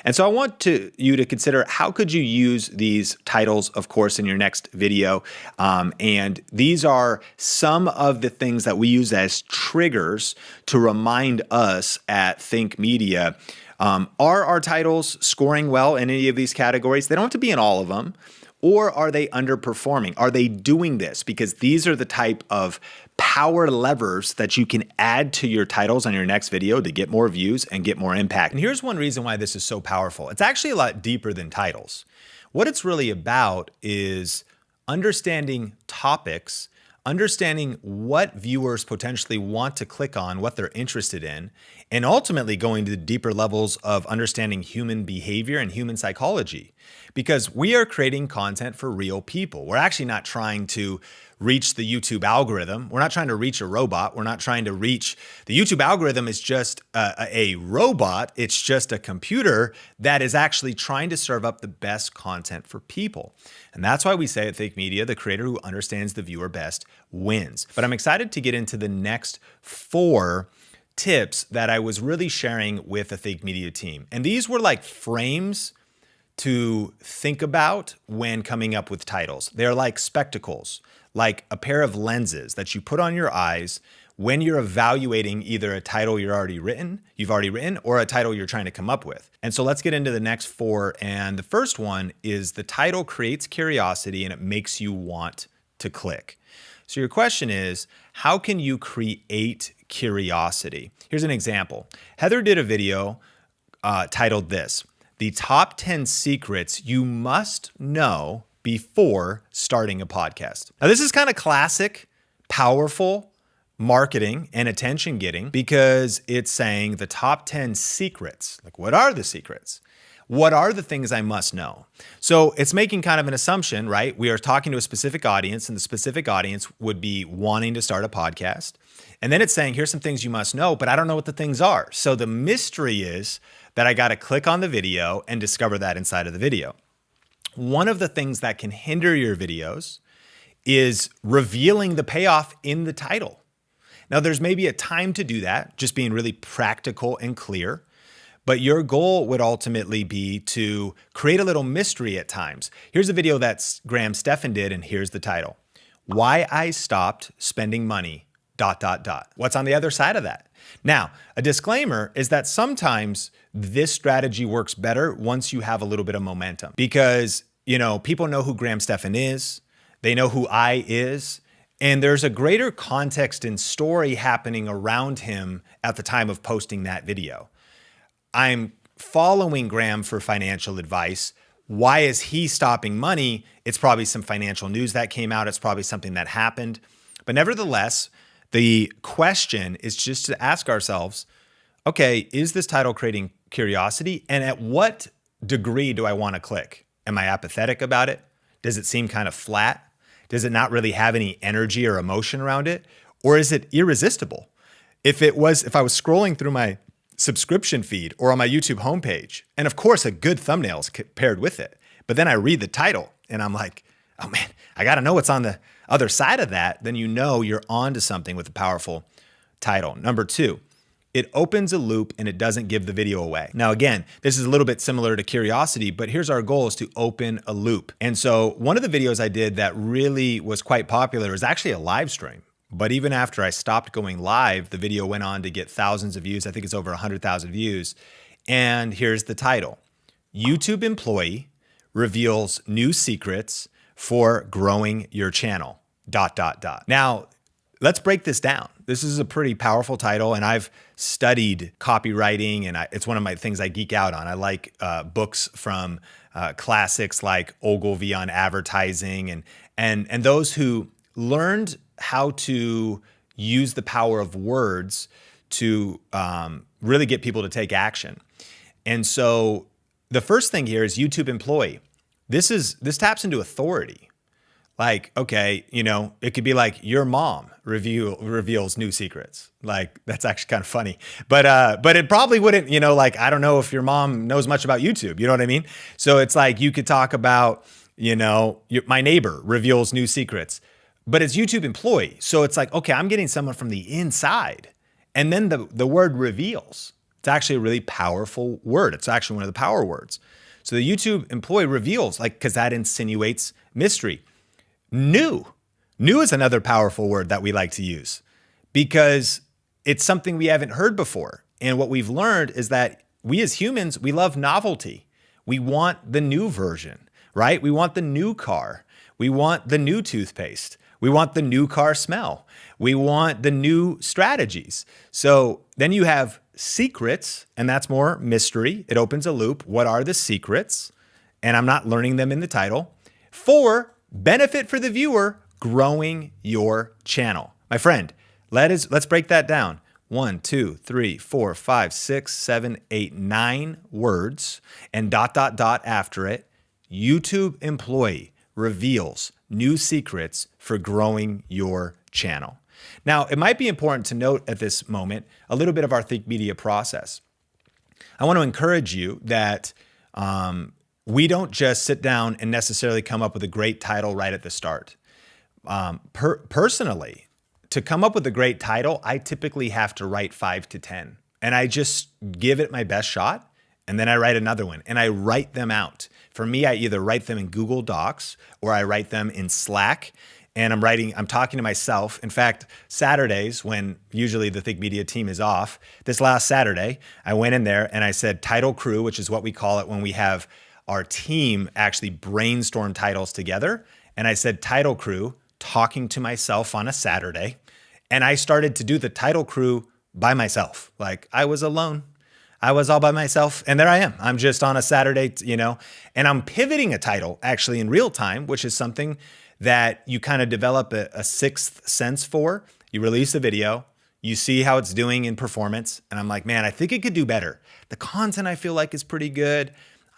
And so I want you to consider how could you use these titles, of course, in your next video. And these are some of the things that we use as triggers to remind us at Think Media. Are our titles scoring well in any of these categories? They don't have to be in all of them. Or are they underperforming? Are they doing this? Because these are the type of power levers that you can add to your titles on your next video to get more views and get more impact. And here's one reason why this is so powerful. It's actually a lot deeper than titles. What it's really about is understanding topics, understanding what viewers potentially want to click on, what they're interested in, and ultimately going to deeper levels of understanding human behavior and human psychology. Because we are creating content for real people. We're actually not trying to reach the YouTube algorithm. We're not trying to reach a robot. We're not trying to reach the YouTube algorithm is just a robot. It's just a computer that is actually trying to serve up the best content for people. And that's why we say at Fake Media, the creator who understands the viewer best wins. But I'm excited to get into the next 4 tips that I was really sharing with the Fake Media team. And these were like frames to think about when coming up with titles. They're like spectacles, like a pair of lenses that you put on your eyes when you're evaluating either a title you've already written, or a title you're trying to come up with. And so let's get into the next 4. And the first one is the title creates curiosity and it makes you want to click. So your question is, how can you create curiosity? Here's an example. Heather did a video titled this, the top 10 secrets you must know before starting a podcast. Now, this is kind of classic, powerful marketing and attention getting because it's saying the top 10 secrets. Like, what are the secrets? What are the things I must know? So it's making kind of an assumption, right? We are talking to a specific audience and the specific audience would be wanting to start a podcast. And then it's saying, here's some things you must know, but I don't know what the things are. So the mystery is that I got to click on the video and discover that inside of the video. One of the things that can hinder your videos is revealing the payoff in the title. Now, there's maybe a time to do that, just being really practical and clear. But your goal would ultimately be to create a little mystery at times. Here's a video that Graham Stephan did, and here's the title. Why I Stopped Spending Money, ... What's on the other side of that? Now, a disclaimer is that sometimes this strategy works better once you have a little bit of momentum because, people know who Graham Stephan is. They know who I is. And there's a greater context and story happening around him at the time of posting that video. I'm following Graham for financial advice. Why is he stopping money? It's probably some financial news that came out. It's probably something that happened. But nevertheless, the question is just to ask ourselves, okay, is this title creating curiosity? And at what degree do I want to click? Am I apathetic about it? Does it seem kind of flat? Does it not really have any energy or emotion around it? Or is it irresistible? If I was scrolling through my subscription feed or on my YouTube homepage, and of course a good thumbnail is paired with it, but then I read the title and I'm like, oh man, I got to know what's on the other side of that, then you're onto something with a powerful title. Number 2, it opens a loop and it doesn't give the video away. Now, again, this is a little bit similar to curiosity, but here's our goal is to open a loop. And so one of the videos I did that really was quite popular is actually a live stream. But even after I stopped going live, the video went on to get thousands of views. I think it's over 100,000 views. And here's the title. YouTube employee reveals new secrets for growing your channel, ... Now, let's break this down. This is a pretty powerful title, and I've studied copywriting, and it's one of my things I geek out on. I like books from classics like Ogilvy on advertising, and those who learned how to use the power of words to really get people to take action. And so the first thing here is YouTube employee. This taps into authority. Like, okay, it could be like your mom reveals new secrets. Like, that's actually kind of funny, but it probably wouldn't, I don't know if your mom knows much about YouTube, you know what I mean? So it's like, you could talk about, my neighbor reveals new secrets, but it's YouTube employee. So it's like, okay, I'm getting someone from the inside. And then the word reveals, it's actually a really powerful word. It's actually one of the power words. So the YouTube employee reveals, because that insinuates mystery. New is another powerful word that we like to use because it's something we haven't heard before. And what we've learned is that we as humans, we love novelty. We want the new version, right? We want the new car. We want the new toothpaste. We want the new car smell. We want the new strategies. So then you have secrets, and that's more mystery. It opens a loop. What are the secrets? And I'm not learning them in the title. 4, benefit for the viewer, growing your channel. My friend, let's break that down. 1, 2, 3, 4, 5, 6, 7, 8, 9 words and ... after it. YouTube employee reveals new secrets for growing your channel. Now, it might be important to note at this moment a little bit of our Think Media process. I want to encourage you that we don't just sit down and necessarily come up with a great title right at the start. Personally, to come up with a great title, I typically have to write 5 to 10. And I just give it my best shot, and then I write another one, and I write them out. For me, I either write them in Google Docs or I write them in Slack. And I'm talking to myself. In fact, Saturdays, when usually the Think Media team is off, this last Saturday, I went in there and I said title crew, which is what we call it when we have our team actually brainstorm titles together. And I said title crew, talking to myself on a Saturday. And I started to do the title crew by myself. Like I was alone. I was all by myself. And there I am. I'm just on a Saturday, and I'm pivoting a title actually in real time, which is something that you kind of develop a sixth sense for. You release a video, you see how it's doing in performance. And I'm like, man, I think it could do better. The content I feel like is pretty good.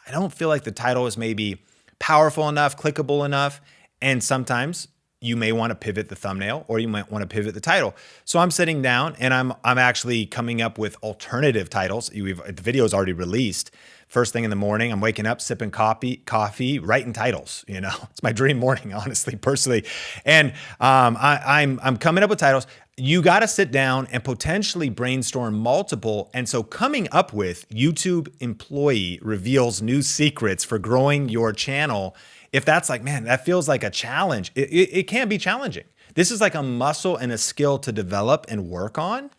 I don't feel like the title is maybe powerful enough, clickable enough. And sometimes you may want to pivot the thumbnail or you might want to pivot the title. So I'm sitting down and I'm actually coming up with alternative titles. The video is already released. First thing in the morning, I'm waking up, sipping coffee, writing titles. It's my dream morning, honestly, personally. And I'm coming up with titles. You got to sit down and potentially brainstorm multiple. And so coming up with YouTube employee reveals new secrets for growing your channel. If that's like, man, that feels like a challenge. It can be challenging. This is like a muscle and a skill to develop and work on.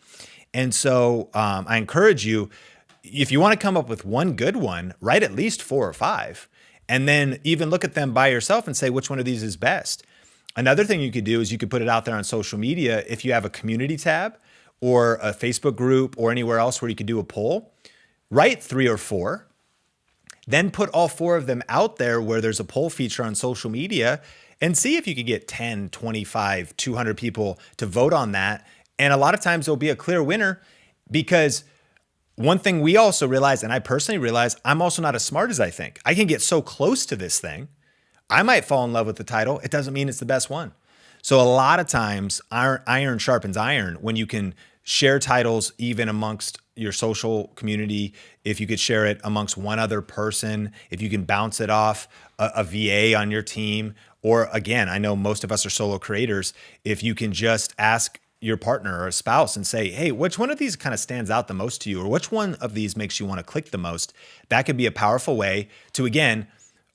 And so I encourage you, if you want to come up with one good one, write at least 4 or 5, and then even look at them by yourself and say, which one of these is best? Another thing you could do is you could put it out there on social media. If you have a community tab or a Facebook group or anywhere else where you could do a poll, write 3 or 4, then put all 4 of them out there where there's a poll feature on social media and see if you could get 10, 25, 200 people to vote on that. And a lot of times there'll be a clear winner, because one thing we also realize, and I personally realize, I'm also not as smart as I think. I can get so close to this thing. I might fall in love with the title. It doesn't mean it's the best one. So a lot of times iron sharpens iron when you can share titles even amongst your social community. If you could share it amongst one other person, if you can bounce it off a VA on your team, or again, I know most of us are solo creators. If you can just ask your partner or a spouse and say, hey, which one of these kind of stands out the most to you? Or which one of these makes you want to click the most? That could be a powerful way to, again,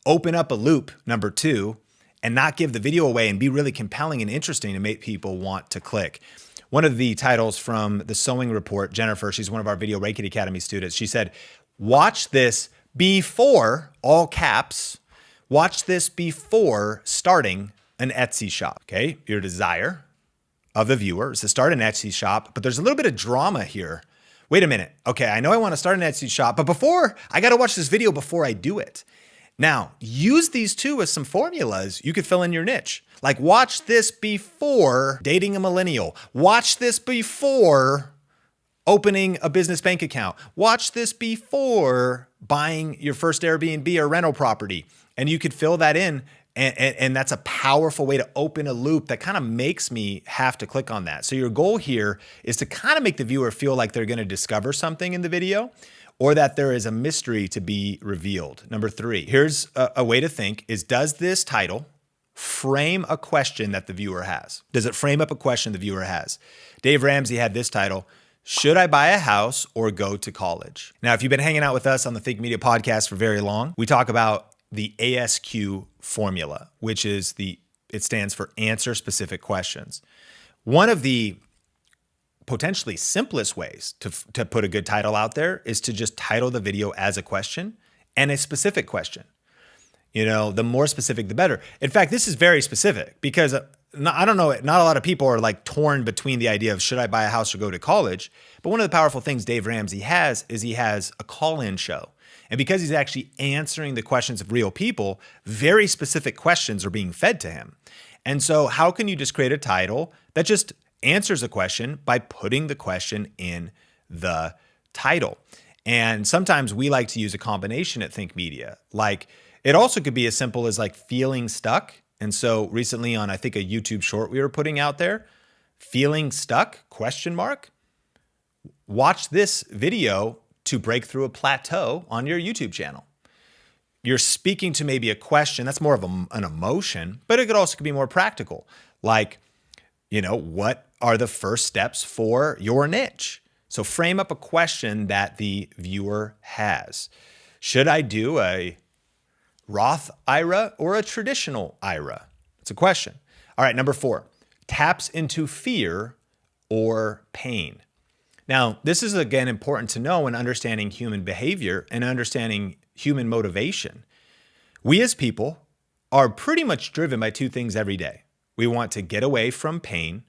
open up a loop, number 2, and not give the video away and be really compelling and interesting to make people want to click. One of the titles from the Sewing Report, Jennifer, she's one of our Video Reiki Academy students. She said, watch this before, all caps, watch this before starting an Etsy shop. Okay, your desire of the viewer is to start an Etsy shop, but there's a little bit of drama here. Wait a minute. Okay, I know I want to start an Etsy shop, but before, I got to watch this video before I do it. Now, use these 2 as some formulas. You could fill in your niche. Like, watch this before dating a millennial. Watch this before opening a business bank account. Watch this before buying your first Airbnb or rental property. And you could fill that in. And that's a powerful way to open a loop that kind of makes me have to click on that. So your goal here is to kind of make the viewer feel like they're going to discover something in the video, or that there is a mystery to be revealed. Number 3, here's a way to think is, does this title frame a question that the viewer has? Does it frame up a question the viewer has? Dave Ramsey had this title, should I buy a house or go to college? Now, if you've been hanging out with us on the Think Media podcast for very long, we talk about the ASQ formula, which is it stands for answer specific questions. One of the potentially simplest ways to put a good title out there is to just title the video as a question and a specific question. The more specific, the better. In fact, this is very specific because I don't know, not a lot of people are like torn between the idea of should I buy a house or go to college. But one of the powerful things Dave Ramsey has is he has a call-in show. And because he's actually answering the questions of real people, very specific questions are being fed to him. And so how can you just create a title that just answers a question by putting the question in the title? And sometimes we like to use a combination at Think Media. Like it also could be as simple as like feeling stuck. And so recently on, I think, a YouTube short we were putting out there, feeling stuck, ? Watch this video to break through a plateau on your YouTube channel. You're speaking to maybe a question that's more of an emotion, but it could also be more practical. Like, what are the first steps for your niche? So frame up a question that the viewer has. Should I do a Roth IRA or a traditional IRA? It's a question. All right, number 4, taps into fear or pain. Now, this is again important to know in understanding human behavior and understanding human motivation. We as people are pretty much driven by 2 things every day. We want to get away from pain,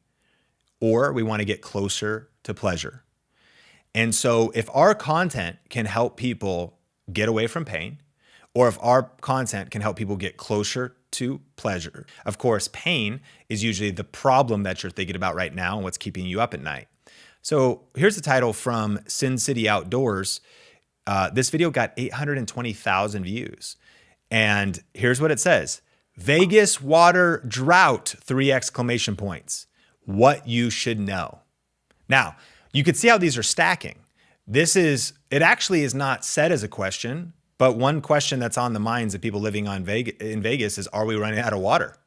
or we want to get closer to pleasure. And so if our content can help people get away from pain, or if our content can help people get closer to pleasure, of course, pain is usually the problem that you're thinking about right now and what's keeping you up at night. So here's the title from Sin City Outdoors. This video got 820,000 views. And here's what it says. Vegas water drought, 3 exclamation points. What you should know. Now, you can see how these are stacking. It actually is not said as a question, but one question that's on the minds of people living in Vegas is, are we running out of water?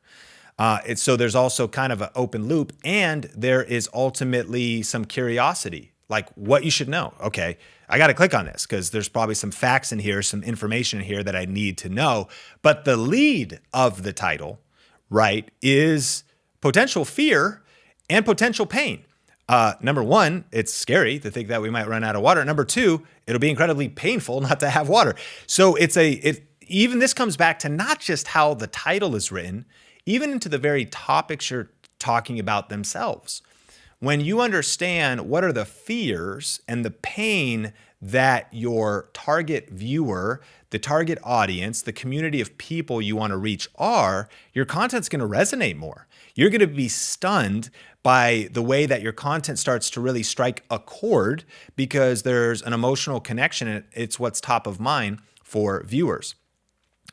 So there's also kind of an open loop, and there is ultimately some curiosity, like what you should know. Okay, I got to click on this because there's probably some facts in here, some information in here that I need to know. But the lead of the title, right, is potential fear and potential pain. Number 1, it's scary to think that we might run out of water. Number 2, it'll be incredibly painful not to have water. So even this comes back to not just how the title is written, even into the very topics you're talking about themselves. When you understand what are the fears and the pain that your target viewer, the target audience, the community of people you want to reach are, your content's going to resonate more. You're going to be stunned by the way that your content starts to really strike a chord because there's an emotional connection and it's what's top of mind for viewers.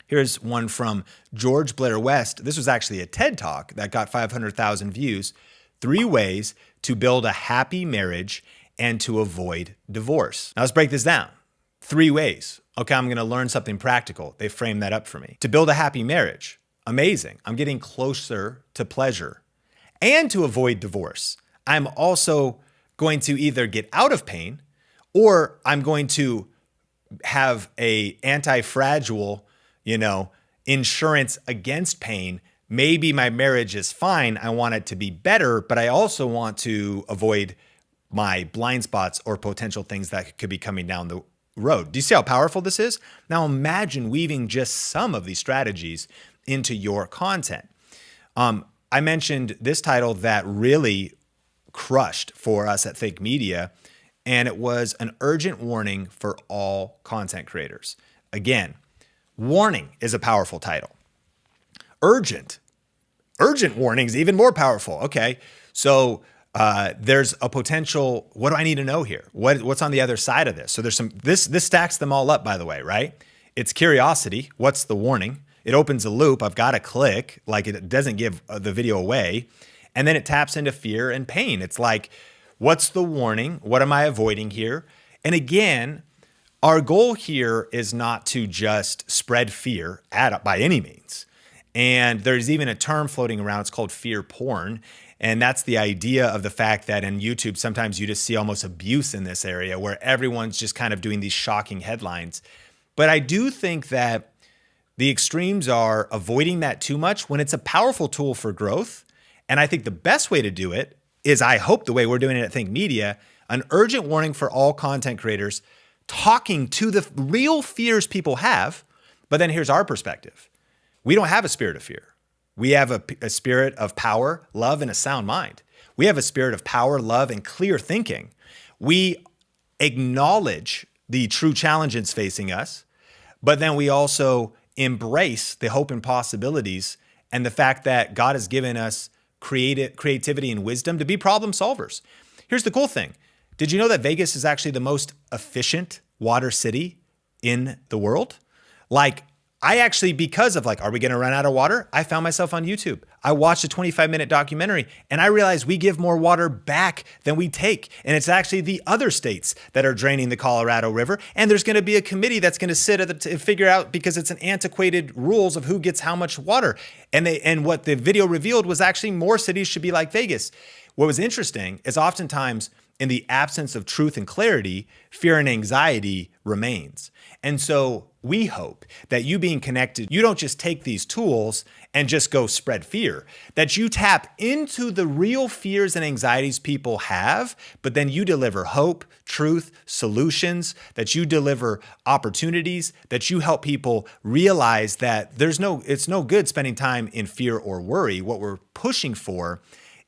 Here's one from George Blair West. This was actually a TED Talk that got 500,000 views. 3 ways to build a happy marriage and to avoid divorce. Now let's break this down. 3 ways. Okay, I'm going to learn something practical. They framed that up for me. To build a happy marriage. Amazing. I'm getting closer to pleasure. And to avoid divorce. I'm also going to either get out of pain or I'm going to have a anti-fragile, insurance against pain. Maybe my marriage is fine. I want it to be better, but I also want to avoid my blind spots or potential things that could be coming down the road. Do you see how powerful this is? Now imagine weaving just some of these strategies into your content. I mentioned this title that really crushed for us at Think Media, and it was an urgent warning for all content creators. Again, warning is a powerful title. Urgent warning is even more powerful. Okay, so there's a potential, what do I need to know here? What's on the other side of this? So there's this stacks them all up, by the way, right? It's curiosity. What's the warning? It opens a loop. I've got to click, like it doesn't give the video away. And then it taps into fear and pain. It's like, what's the warning? What am I avoiding here? And again, our goal here is not to just spread fear by any means. And there's even a term floating around. It's called fear porn. And that's the idea of the fact that in YouTube, sometimes you just see almost abuse in this area where everyone's just kind of doing these shocking headlines. But I do think that the extremes are avoiding that too much when it's a powerful tool for growth. And I think the best way to do it is, I hope the way we're doing it at Think Media, an urgent warning for all content creators, talking to the real fears people have. But then here's our perspective. We don't have a spirit of fear. We have a spirit of power, love, and a sound mind. We have a spirit of power, love, and clear thinking. We acknowledge the true challenges facing us, but then we also embrace the hope and possibilities and the fact that God has given us creativity and wisdom to be problem solvers. Here's the cool thing. Did you know that Vegas is actually the most efficient water city in the world? Like, I actually, because of like, are we going to run out of water? I found myself on YouTube. I watched a 25-minute documentary and I realized we give more water back than we take. And it's actually the other states that are draining the Colorado River. And there's going to be a committee that's going to sit to figure out, because it's an antiquated rules of who gets how much water. And what the video revealed was actually more cities should be like Vegas. What was interesting is oftentimes in the absence of truth and clarity, fear and anxiety remains. And so we hope that you being connected, you don't just take these tools and just go spread fear, that you tap into the real fears and anxieties people have, but then you deliver hope, truth, solutions, that you deliver opportunities, that you help people realize that it's no good spending time in fear or worry. What we're pushing for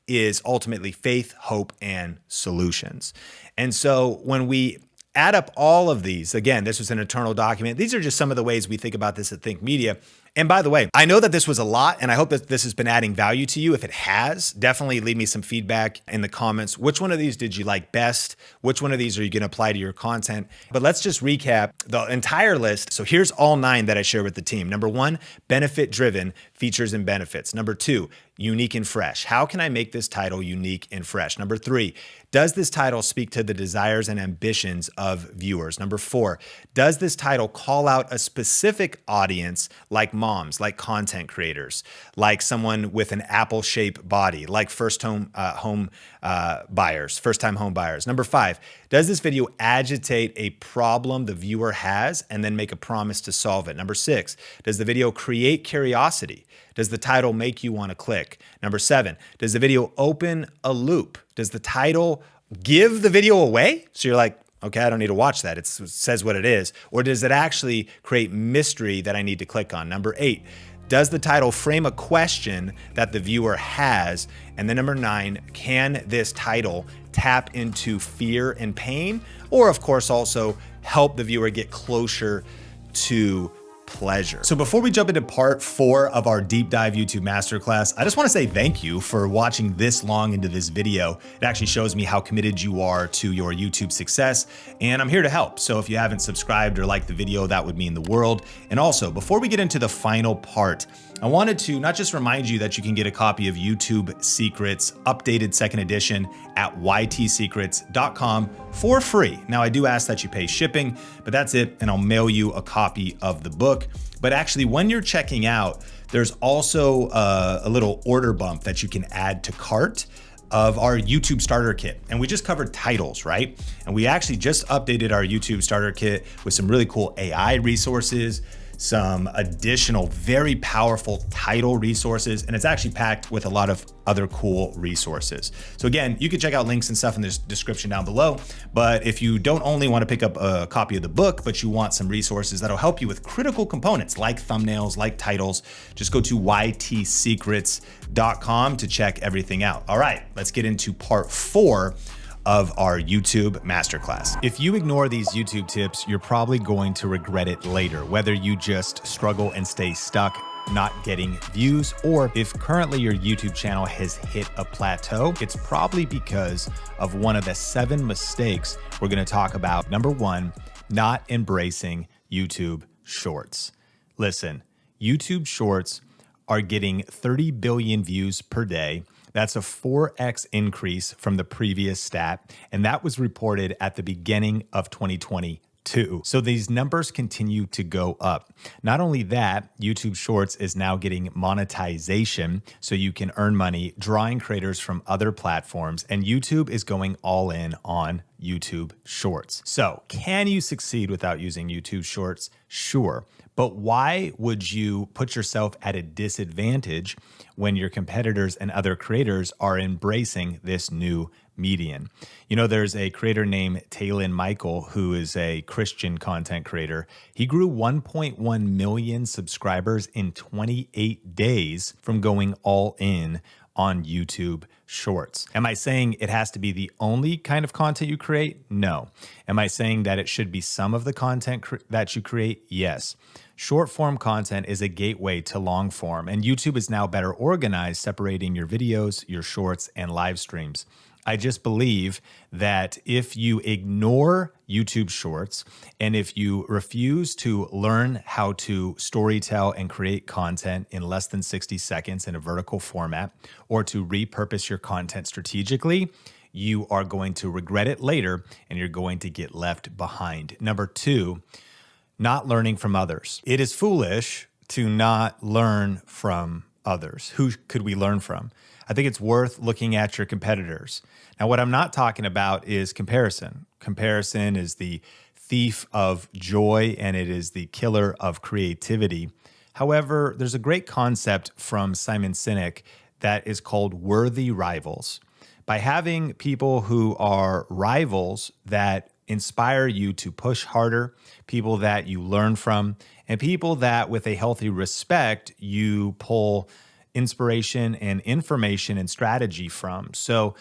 is ultimately faith, hope, and solutions. And so when we add up all of these, again, this was an internal document. These are just some of the ways we think about this at Think Media. And by the way, I know that this was a lot, and I hope that this has been adding value to you. If it has, definitely leave me some feedback in the comments. Which one of these did you like best? Which one of these are you going to apply to your content? But let's just recap the entire list. So here's all 9 that I share with the team. Number 1, benefit-driven features and benefits. Number 2, unique and fresh. How can I make this title unique and fresh? Number 3, does this title speak to the desires and ambitions of viewers? Number 4, does this title call out a specific audience like moms, like content creators, like someone with an apple-shaped body, like first-time home buyers? Number 5, does this video agitate a problem the viewer has and then make a promise to solve it? Number 6, does the video create curiosity? Does the title make you want to click? Number 7, does the video open a loop? Does the title give the video away? So you're like, okay, I don't need to watch that. It says what it is. Or does it actually create mystery that I need to click on? Number 8, does the title frame a question that the viewer has? And then number 9, can this title tap into fear and pain? Or of course also help the viewer get closer to pleasure. So before we jump into part 4 of our deep dive YouTube masterclass, I just want to say thank you for watching this long into this video. It actually shows me how committed you are to your YouTube success, and I'm here to help. So if you haven't subscribed or liked the video, that would mean the world. And also, before we get into the final part, I wanted to not just remind you that you can get a copy of YouTube Secrets updated 2nd edition at ytsecrets.com for free. Now, I do ask that you pay shipping, but that's it, and I'll mail you a copy of the book. But actually, when you're checking out, there's also a little order bump that you can add to cart of our YouTube starter kit. And we just covered titles, right? And we actually just updated our YouTube starter kit with some really cool AI resources, some additional very powerful title resources, and it's actually packed with a lot of other cool resources. So again, you can check out links and stuff in the description down below, but if you don't only want to pick up a copy of the book, but you want some resources that'll help you with critical components like thumbnails, like titles, just go to ytsecrets.com to check everything out. All right, let's get into part 4 of our YouTube masterclass. If you ignore these YouTube tips, you're probably going to regret it later, whether you just struggle and stay stuck not getting views, or if currently your YouTube channel has hit a plateau, it's probably because of one of the 7 mistakes we're going to talk about. Number 1, not embracing YouTube Shorts. Listen, YouTube Shorts are getting 30 billion views per day. That's a 4x increase from the previous stat, and that was reported at the beginning of 2022. So these numbers continue to go up. Not only that, YouTube Shorts is now getting monetization, so you can earn money drawing creators from other platforms, and YouTube is going all in on YouTube Shorts. So can you succeed without using YouTube Shorts? Sure. But why would you put yourself at a disadvantage when your competitors and other creators are embracing this new median. You know, there's a creator named Talon Michael who is a Christian content creator. He grew 1.1 million subscribers in 28 days from going all in on YouTube Shorts. Am I saying it has to be the only kind of content you create? No. Am I saying that it should be some of the content that you create? Yes. Short form content is a gateway to long form, and YouTube is now better organized, separating your videos, your shorts, and live streams. I just believe that if you ignore YouTube Shorts and if you refuse to learn how to storytell and create content in less than 60 seconds in a vertical format, or to repurpose your content strategically, you are going to regret it later and you're going to get left behind. Number two, not learning from others. It is foolish to not learn from others. Who could we learn from? I think it's worth looking at your competitors. Now, what I'm not talking about is comparison. Comparison is the thief of joy and it is the killer of creativity. However, there's a great concept from Simon Sinek that is called worthy rivals. By having people who are rivals that inspire you to push harder, people that you learn from, and people that with a healthy respect, you pull inspiration and information and strategy from. So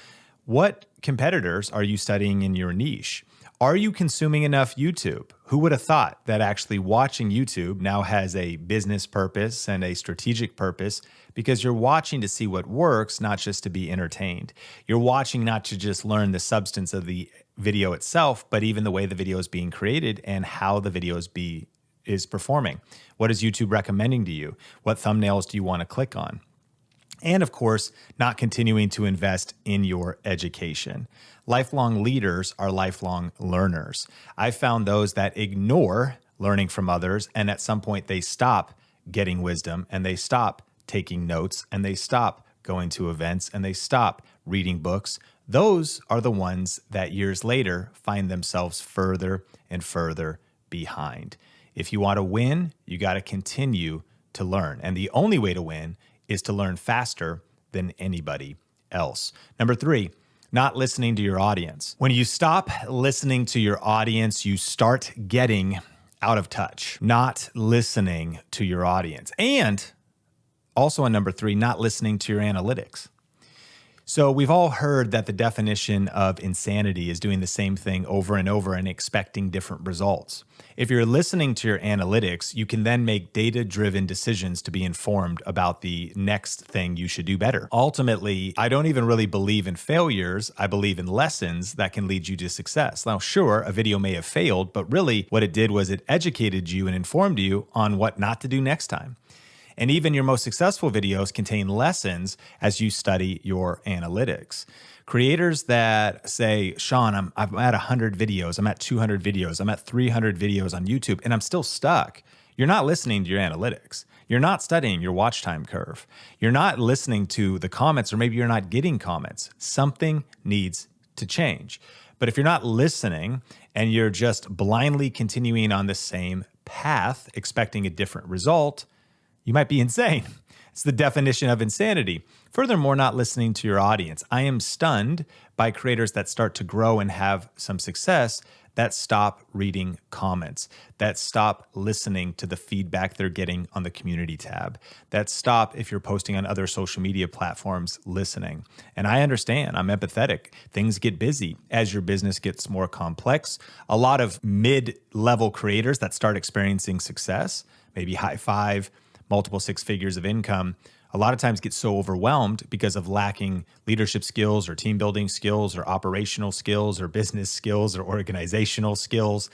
what competitors are you studying in your niche? Are you consuming enough YouTube? Who would have thought that actually watching YouTube now has a business purpose and a strategic purpose, because you're watching to see what works, not just to be entertained. You're watching not to just learn the substance of the video itself, but even the way the video is being created and how the video is performing. What is YouTube recommending to you? What thumbnails do you want to click on? And of course, not continuing to invest in your education. Lifelong leaders are lifelong learners. I found those that ignore learning from others, and at some point they stop getting wisdom and they stop taking notes and they stop going to events and they stop reading books. Those are the ones that years later find themselves further and further behind. If you want to win, you got to continue to learn. And the only way to win is to learn faster than anybody else. Number three, not listening to your audience. When you stop listening to your audience, you start getting out of touch, not listening to your audience. And also on number three, not listening to your analytics. So we've all heard that the definition of insanity is doing the same thing over and over and expecting different results. If you're listening to your analytics, you can then make data-driven decisions to be informed about the next thing you should do better. Ultimately, I don't even really believe in failures. I believe in lessons that can lead you to success. Now, sure, a video may have failed, but really what it did was it educated you and informed you on what not to do next time. And even your most successful videos contain lessons as you study your analytics. Creators that say, Sean, I'm at 100 videos, I'm at 200 videos, I'm at 300 videos on YouTube, and I'm still stuck. You're not listening to your analytics. You're not studying your watch time curve. You're not listening to the comments, or maybe you're not getting comments. Something needs to change. But if you're not listening and you're just blindly continuing on the same path, expecting a different result, you might be insane. It's the definition of insanity. Furthermore, not listening to your audience. I am stunned by creators that start to grow and have some success that stop reading comments, that stop listening to the feedback they're getting on the community tab, that stop, if you're posting on other social media platforms, listening. And I understand, I'm empathetic. Things get busy as your business gets more complex. A lot of mid-level creators that start experiencing success, maybe high five, multiple six figures of income, a lot of times get so overwhelmed because of lacking leadership skills or team building skills or operational skills or business skills or organizational skills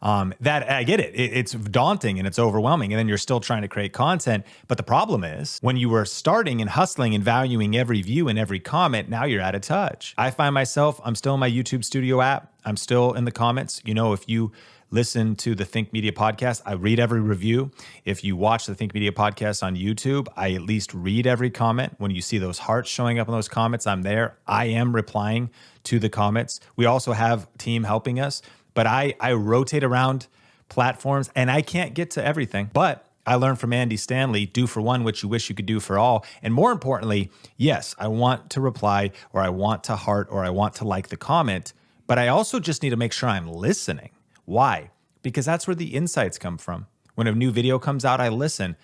that I get it. It's daunting and it's overwhelming. And then you're still trying to create content. But the problem is when you were starting and hustling and valuing every view and every comment, now you're out of touch. I find myself, I'm still in my YouTube Studio app. I'm still in the comments. You know, if you listen to the Think Media podcast, I read every review. If you watch the Think Media podcast on YouTube, I at least read every comment. When you see those hearts showing up in those comments, I'm there. I am replying to the comments. We also have a team helping us, but I rotate around platforms and I can't get to everything. But I learned from Andy Stanley, do for one what you wish you could do for all. And more importantly, yes, I want to reply, or I want to heart, or I want to like the comment, but I also just need to make sure I'm listening. Why? Because that's where the insights come from. When a new video comes out, I listen.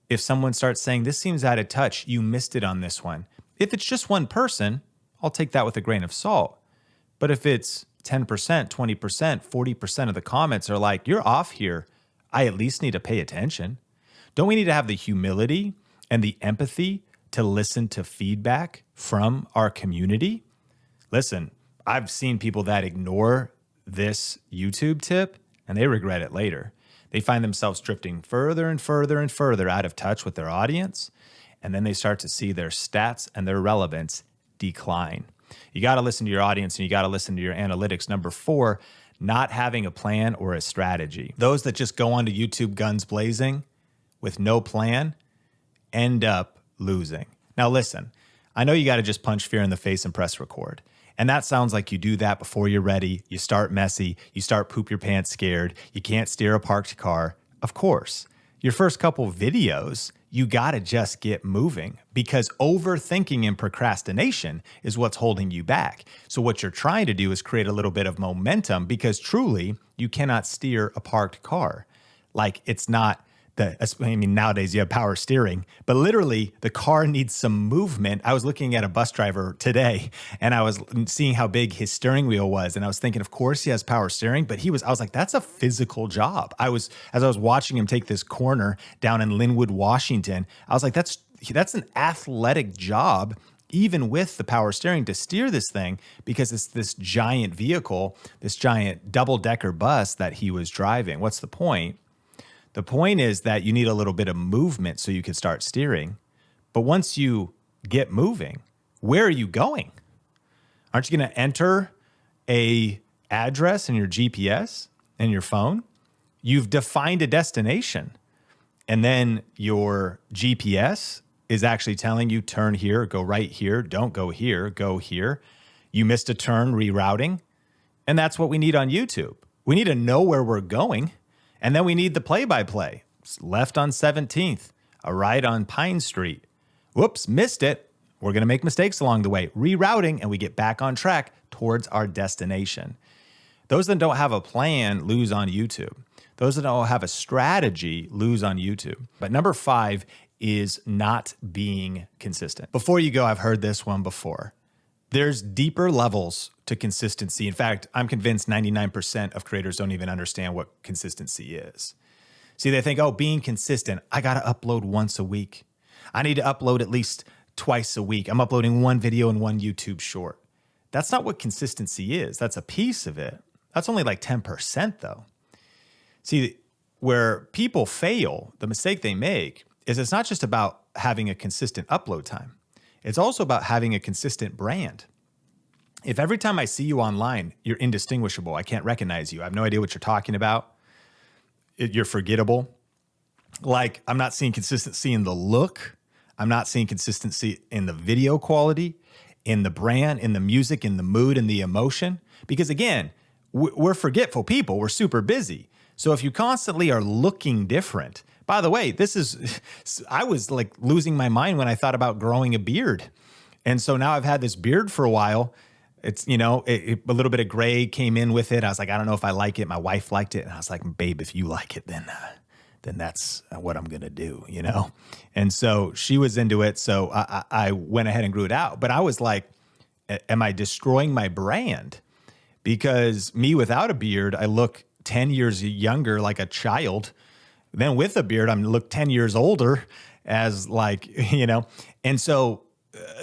If someone starts saying, this seems out of touch, you missed it on this one. If it's just one person, I'll take that with a grain of salt. But if it's 10%, 20%, 40% of the comments are like, you're off here, I at least need to pay attention. Don't we need to have the humility and the empathy to listen to feedback from our community? Listen, I've seen people that ignore this YouTube tip and they regret it later. They find themselves drifting further and further and further out of touch with their audience, and then they start to see their stats and their relevance decline. You got to listen to your audience and you got to listen to your analytics. Number 4, not having a plan or a strategy. Those that just go onto YouTube guns blazing with no plan end up losing. Now listen, I know you got to just punch fear in the face and press record. And that sounds like you do that before you're ready. You start messy. You start poop your pants scared. You can't steer a parked car. Of course, your first couple videos, you got to just get moving, because overthinking and procrastination is what's holding you back. So what you're trying to do is create a little bit of momentum, because truly you cannot steer a parked car. Like, it's not nowadays you have power steering, but literally the car needs some movement. I was looking at a bus driver today and I was seeing how big his steering wheel was. And I was thinking, of course he has power steering, but I was like, that's a physical job. As I was watching him take this corner down in Linwood, Washington, I was like, that's an athletic job, even with the power steering, to steer this thing, because it's this giant vehicle, this giant double-decker bus that he was driving. What's the point? The point is that you need a little bit of movement so you can start steering. But once you get moving, where are you going? Aren't you going to enter a address in your GPS and your phone? You've defined a destination. And then your GPS is actually telling you, turn here, go right here, don't go here, go here. You missed a turn, rerouting. And that's what we need on YouTube. We need to know where we're going. And then we need the play-by-play. Left on 17th, a right on Pine Street. Whoops, missed it. We're going to make mistakes along the way. Rerouting, and we get back on track towards our destination. Those that don't have a plan lose on YouTube. Those that don't have a strategy lose on YouTube. But number 5 is not being consistent. Before you go, I've heard this one before. There's deeper levels to consistency. In fact, I'm convinced 99% of creators don't even understand what consistency is. See, they think, oh, being consistent, I got to upload once a week. I need to upload at least twice a week. I'm uploading one video and one YouTube short. That's not what consistency is. That's a piece of it. That's only like 10% though. See, where people fail, the mistake they make is it's not just about having a consistent upload time. It's also about having a consistent brand. If every time I see you online, you're indistinguishable, I can't recognize you, I have no idea what you're talking about, you're forgettable. Like, I'm not seeing consistency in the look. I'm not seeing consistency in the video quality, in the brand, in the music, in the mood, in the emotion. Because again, we're forgetful people. We're super busy. So if you constantly are looking different, by the way, I was like losing my mind when I thought about growing a beard. And so now I've had this beard for a while. It's, a little bit of gray came in with it. I was like, I don't know if I like it. My wife liked it. And I was like, babe, if you like it, then that's what I'm going to do, And so she was into it. So I went ahead and grew it out. But I was like, am I destroying my brand? Because me without a beard, I look 10 years younger, like a child. Then with a beard, I look 10 years older as And so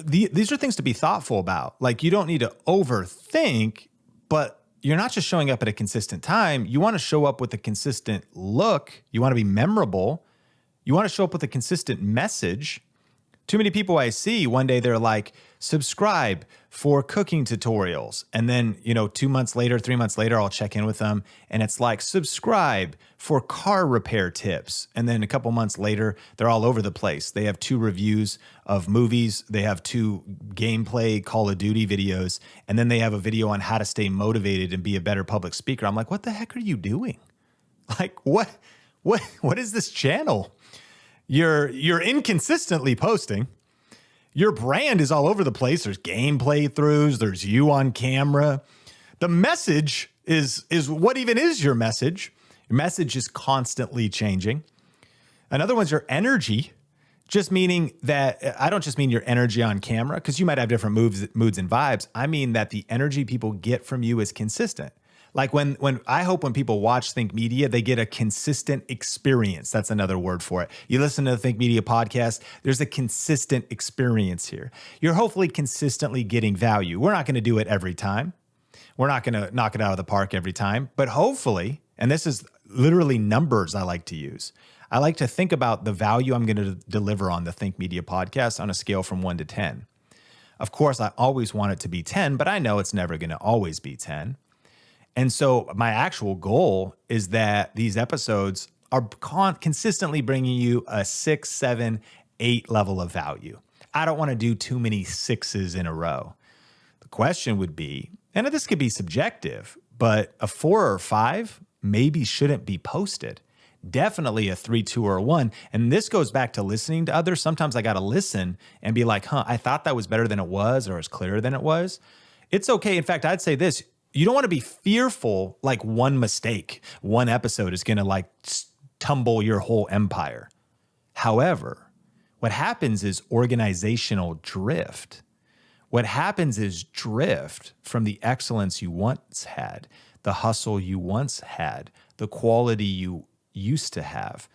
these are things to be thoughtful about. Like, you don't need to overthink, but you're not just showing up at a consistent time. You want to show up with a consistent look. You want to be memorable. You want to show up with a consistent message. Too many people I see, one day they're like, subscribe for cooking tutorials. And then, 2 months later, 3 months later, I'll check in with them. And it's like, subscribe for car repair tips. And then a couple months later, they're all over the place. They have 2 reviews of movies. They have 2 gameplay Call of Duty videos. And then they have a video on how to stay motivated and be a better public speaker. I'm like, what the heck are you doing? Like, what what is this channel? You're inconsistently posting. Your brand is all over the place. There's game playthroughs. There's you on camera. The message is what even is your message? Your message is constantly changing. Another one's your energy, just meaning that I don't just mean your energy on camera, because you might have different moods and vibes. I mean that the energy people get from you is consistent. Like when I hope when people watch Think Media, they get a consistent experience. That's another word for it. You listen to the Think Media podcast, there's a consistent experience here. You're hopefully consistently getting value. We're not going to do it every time. We're not going to knock it out of the park every time, but hopefully, and this is literally numbers I like to use. I like to think about the value I'm going to deliver on the Think Media podcast on a scale from 1 to 10. Of course, I always want it to be 10, but I know it's never going to always be 10. And so my actual goal is that these episodes are consistently bringing you a 6, 7, 8 level of value. I don't want to do too many 6s in a row. The question would be, and this could be subjective, but a 4 or 5 maybe shouldn't be posted. Definitely a 3, 2, or a 1. And this goes back to listening to others. Sometimes I got to listen and be like, I thought that was better than it was, or it was clearer than it was. It's okay. In fact, I'd say this. You don't want to be fearful like one mistake, one episode is going to like tumble your whole empire. However, what happens is organizational drift. What happens is drift from the excellence you once had, the hustle you once had, the quality you used to have,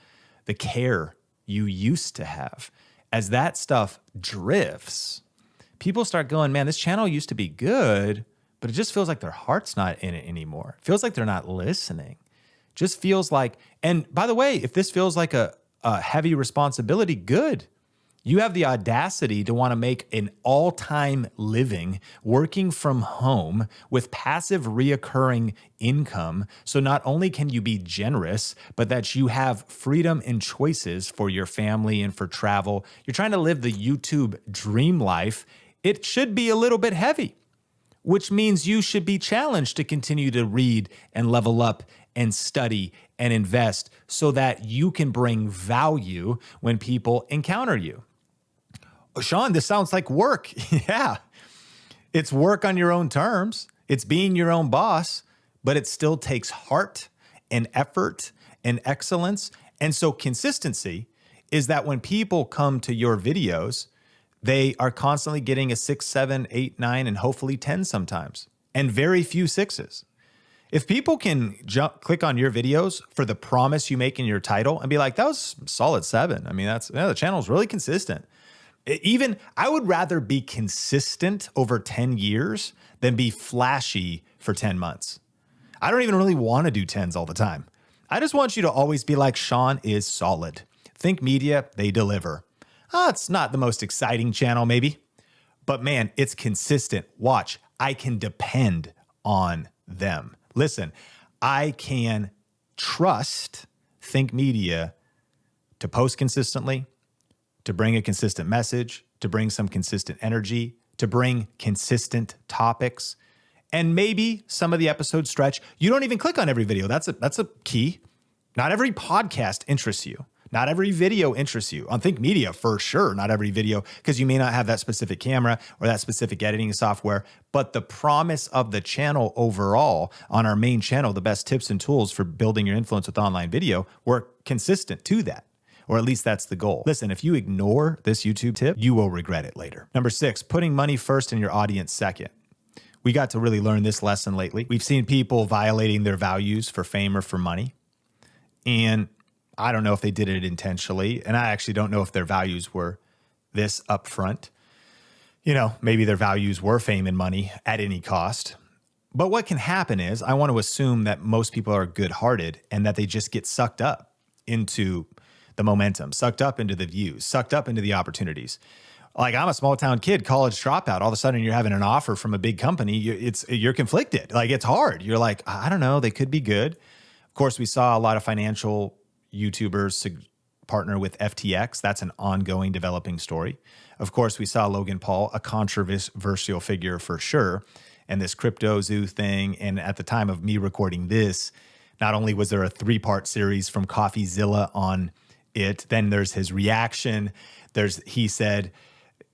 the care you used to have. As that stuff drifts, people start going, man, this channel used to be good, but it just feels like their heart's not in it anymore. It feels like they're not listening. Just feels like, and by the way, if this feels like a heavy responsibility, good. You have the audacity to want to make an all-time living working from home with passive reoccurring income. So not only can you be generous, but that you have freedom and choices for your family and for travel. You're trying to live the YouTube dream life. It should be a little bit heavy, which means you should be challenged to continue to read and level up and study and invest so that you can bring value when people encounter you. Oh, Sean, this sounds like work. Yeah, it's work on your own terms. It's being your own boss, but it still takes heart and effort and excellence. And so consistency is that when people come to your videos, they are constantly getting a 6, 7, 8, 9, and hopefully 10 sometimes, and very few 6s. If people can click on your videos for the promise you make in your title and be like, that was a solid 7. I mean, the channel's really consistent. I would rather be consistent over 10 years than be flashy for 10 months. I don't even really want to do 10s all the time. I just want you to always be like, Sean is solid. Think Media, they deliver. It's not the most exciting channel maybe, but man, it's consistent. Watch, I can depend on them. Listen, I can trust Think Media to post consistently, to bring a consistent message, to bring some consistent energy, to bring consistent topics, and maybe some of the episodes stretch. You don't even click on every video. That's a key. Not every podcast interests you. Not every video interests you. On Think Media, for sure, not every video, because you may not have that specific camera or that specific editing software. But the promise of the channel overall, on our main channel, the best tips and tools for building your influence with online video, we're consistent to that. Or at least that's the goal. Listen, if you ignore this YouTube tip, you will regret it later. Number 6, putting money first and your audience second. We got to really learn this lesson lately. We've seen people violating their values for fame or for money. And I don't know if they did it intentionally, and I actually don't know if their values were this upfront. You know, maybe their values were fame and money at any cost. But what can happen is, I want to assume that most people are good-hearted and that they just get sucked up into the momentum, sucked up into the views, sucked up into the opportunities. Like, I'm a small-town kid, college dropout. All of a sudden, you're having an offer from a big company. You're conflicted. Like, it's hard. You're like, I don't know, they could be good. Of course, we saw a lot of financial YouTubers partner with FTX. That's an ongoing developing story. Of course, we saw Logan Paul, a controversial figure for sure, and this crypto zoo thing. And at the time of me recording this, Not only was there a 3-part series from CoffeeZilla on it, then there's his reaction. There's he said,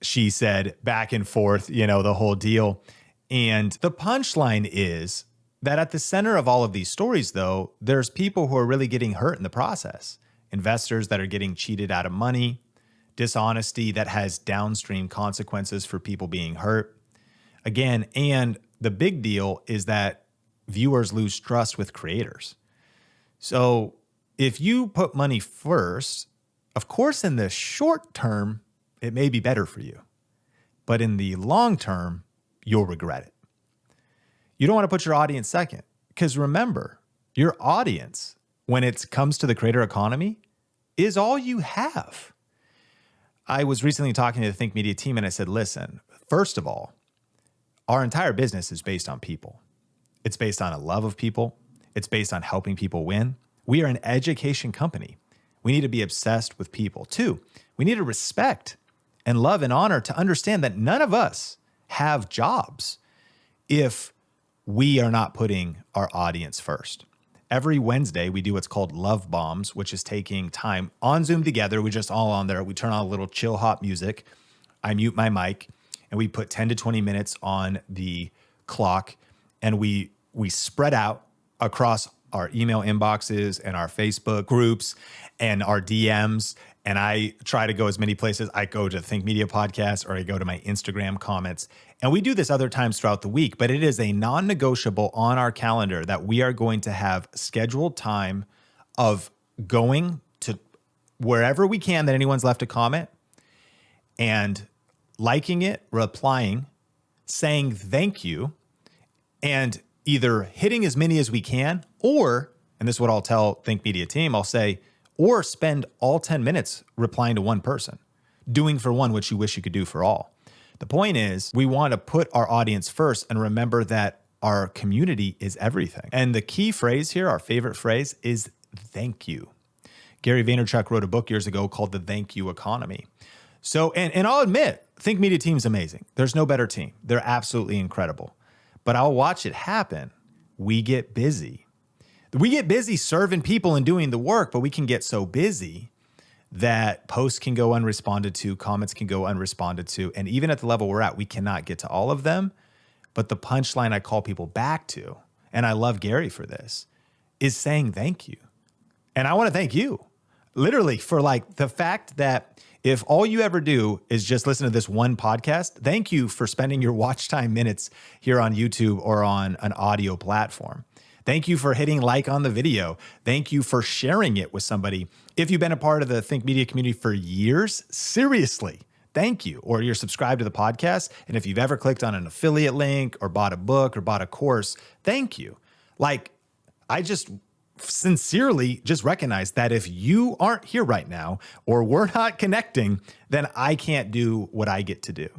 she said, back and forth, the whole deal. And the punchline is that at the center of all of these stories, though, there's people who are really getting hurt in the process. Investors that are getting cheated out of money, dishonesty that has downstream consequences for people being hurt. Again, and the big deal is that viewers lose trust with creators. So if you put money first, of course, in the short term, it may be better for you. But in the long term, you'll regret it. You don't want to put your audience second, because remember, your audience, when it comes to the creator economy, is all you have. I was recently talking to the Think Media team and I said, listen, first of all, our entire business is based on people. It's based on a love of people. It's based on helping people win. We are an education company. We need to be obsessed with people. 2, we need to respect and love and honor to understand that none of us have jobs if we are not putting our audience first. Every Wednesday, we do what's called Love Bombs, which is taking time on Zoom together. We're just all on there. We turn on a little chill hop music. I mute my mic, and we put 10 to 20 minutes on the clock, and we spread out across our email inboxes and our Facebook groups and our DMs. And I try to go as many places. I go to Think Media Podcast, or I go to my Instagram comments. And we do this other times throughout the week, but it is a non-negotiable on our calendar that we are going to have scheduled time of going to wherever we can that anyone's left a comment and liking it, replying, saying thank you, and either hitting as many as we can, or, and this is what I'll tell Think Media team, I'll say, or spend all 10 minutes replying to one person, doing for one what you wish you could do for all. The point is, we want to put our audience first and remember that our community is everything. And the key phrase here, our favorite phrase, is thank you. Gary Vaynerchuk wrote a book years ago called The Thank You Economy. So, and I'll admit, Think Media team's amazing. There's no better team. They're absolutely incredible. But I'll watch it happen. We get busy. We get busy serving people and doing the work, but we can get so busy that posts can go unresponded to, comments can go unresponded to, and even at the level we're at, we cannot get to all of them. But the punchline I call people back to, and I love Gary for this, is saying thank you. And I want to thank you, literally, for like the fact that if all you ever do is just listen to this one podcast, thank you for spending your watch time minutes here on YouTube or on an audio platform. Thank you for hitting like on the video. Thank you for sharing it with somebody. If you've been a part of the Think Media community for years, seriously, thank you. Or you're subscribed to the podcast. And if you've ever clicked on an affiliate link or bought a book or bought a course, thank you. Like, I just sincerely just recognize that if you aren't here right now or we're not connecting, then I can't do what I get to do.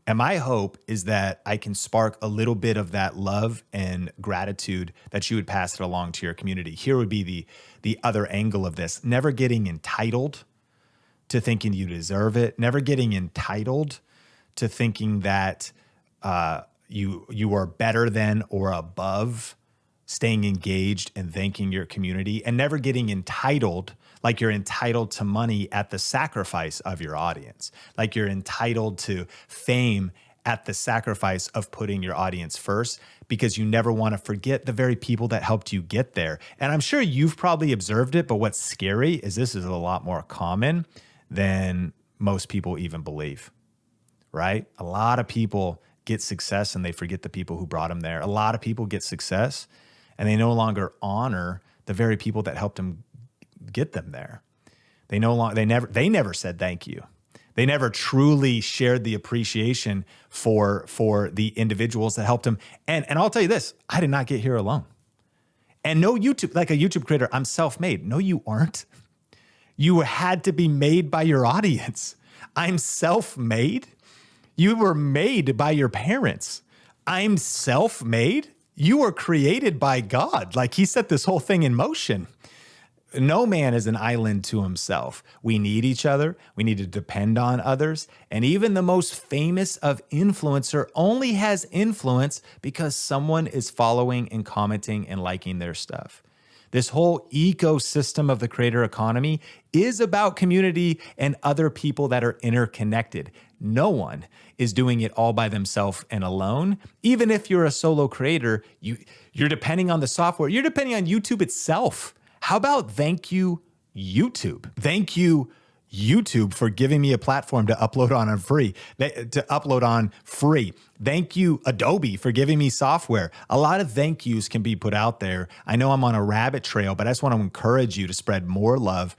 And my hope is that I can spark a little bit of that love and gratitude that you would pass it along to your community. Here would be the other angle of this. Never getting entitled to thinking you deserve it. Never getting entitled to thinking that you are better than or above staying engaged and thanking your community. And never getting entitled like you're entitled to money at the sacrifice of your audience, like you're entitled to fame at the sacrifice of putting your audience first, because you never want to forget the very people that helped you get there. And I'm sure you've probably observed it, but what's scary is this is a lot more common than most people even believe, right? A lot of people get success and they forget the people who brought them there. A lot of people get success and they no longer honor the very people that helped them get them there. They never said thank you. They never truly shared the appreciation for the individuals that helped them. And I'll tell you this, I did not get here alone. And no YouTube, like a YouTube creator, I'm self-made. No, you aren't. You had to be made by your audience. I'm self-made. You were made by your parents. I'm self-made. You were created by God. Like he set this whole thing in motion. No man is an island to himself. We need each other. We need to depend on others. And even the most famous of influencer only has influence because someone is following and commenting and liking their stuff. This whole ecosystem of the creator economy is about community and other people that are interconnected. No one is doing it all by themselves and alone. Even if you're a solo creator, you're depending on the software. You're depending on YouTube itself. How about thank you, YouTube? Thank you, YouTube, for giving me a platform to upload on free. Thank you, Adobe, for giving me software. A lot of thank yous can be put out there. I know I'm on a rabbit trail, but I just want to encourage you to spread more love.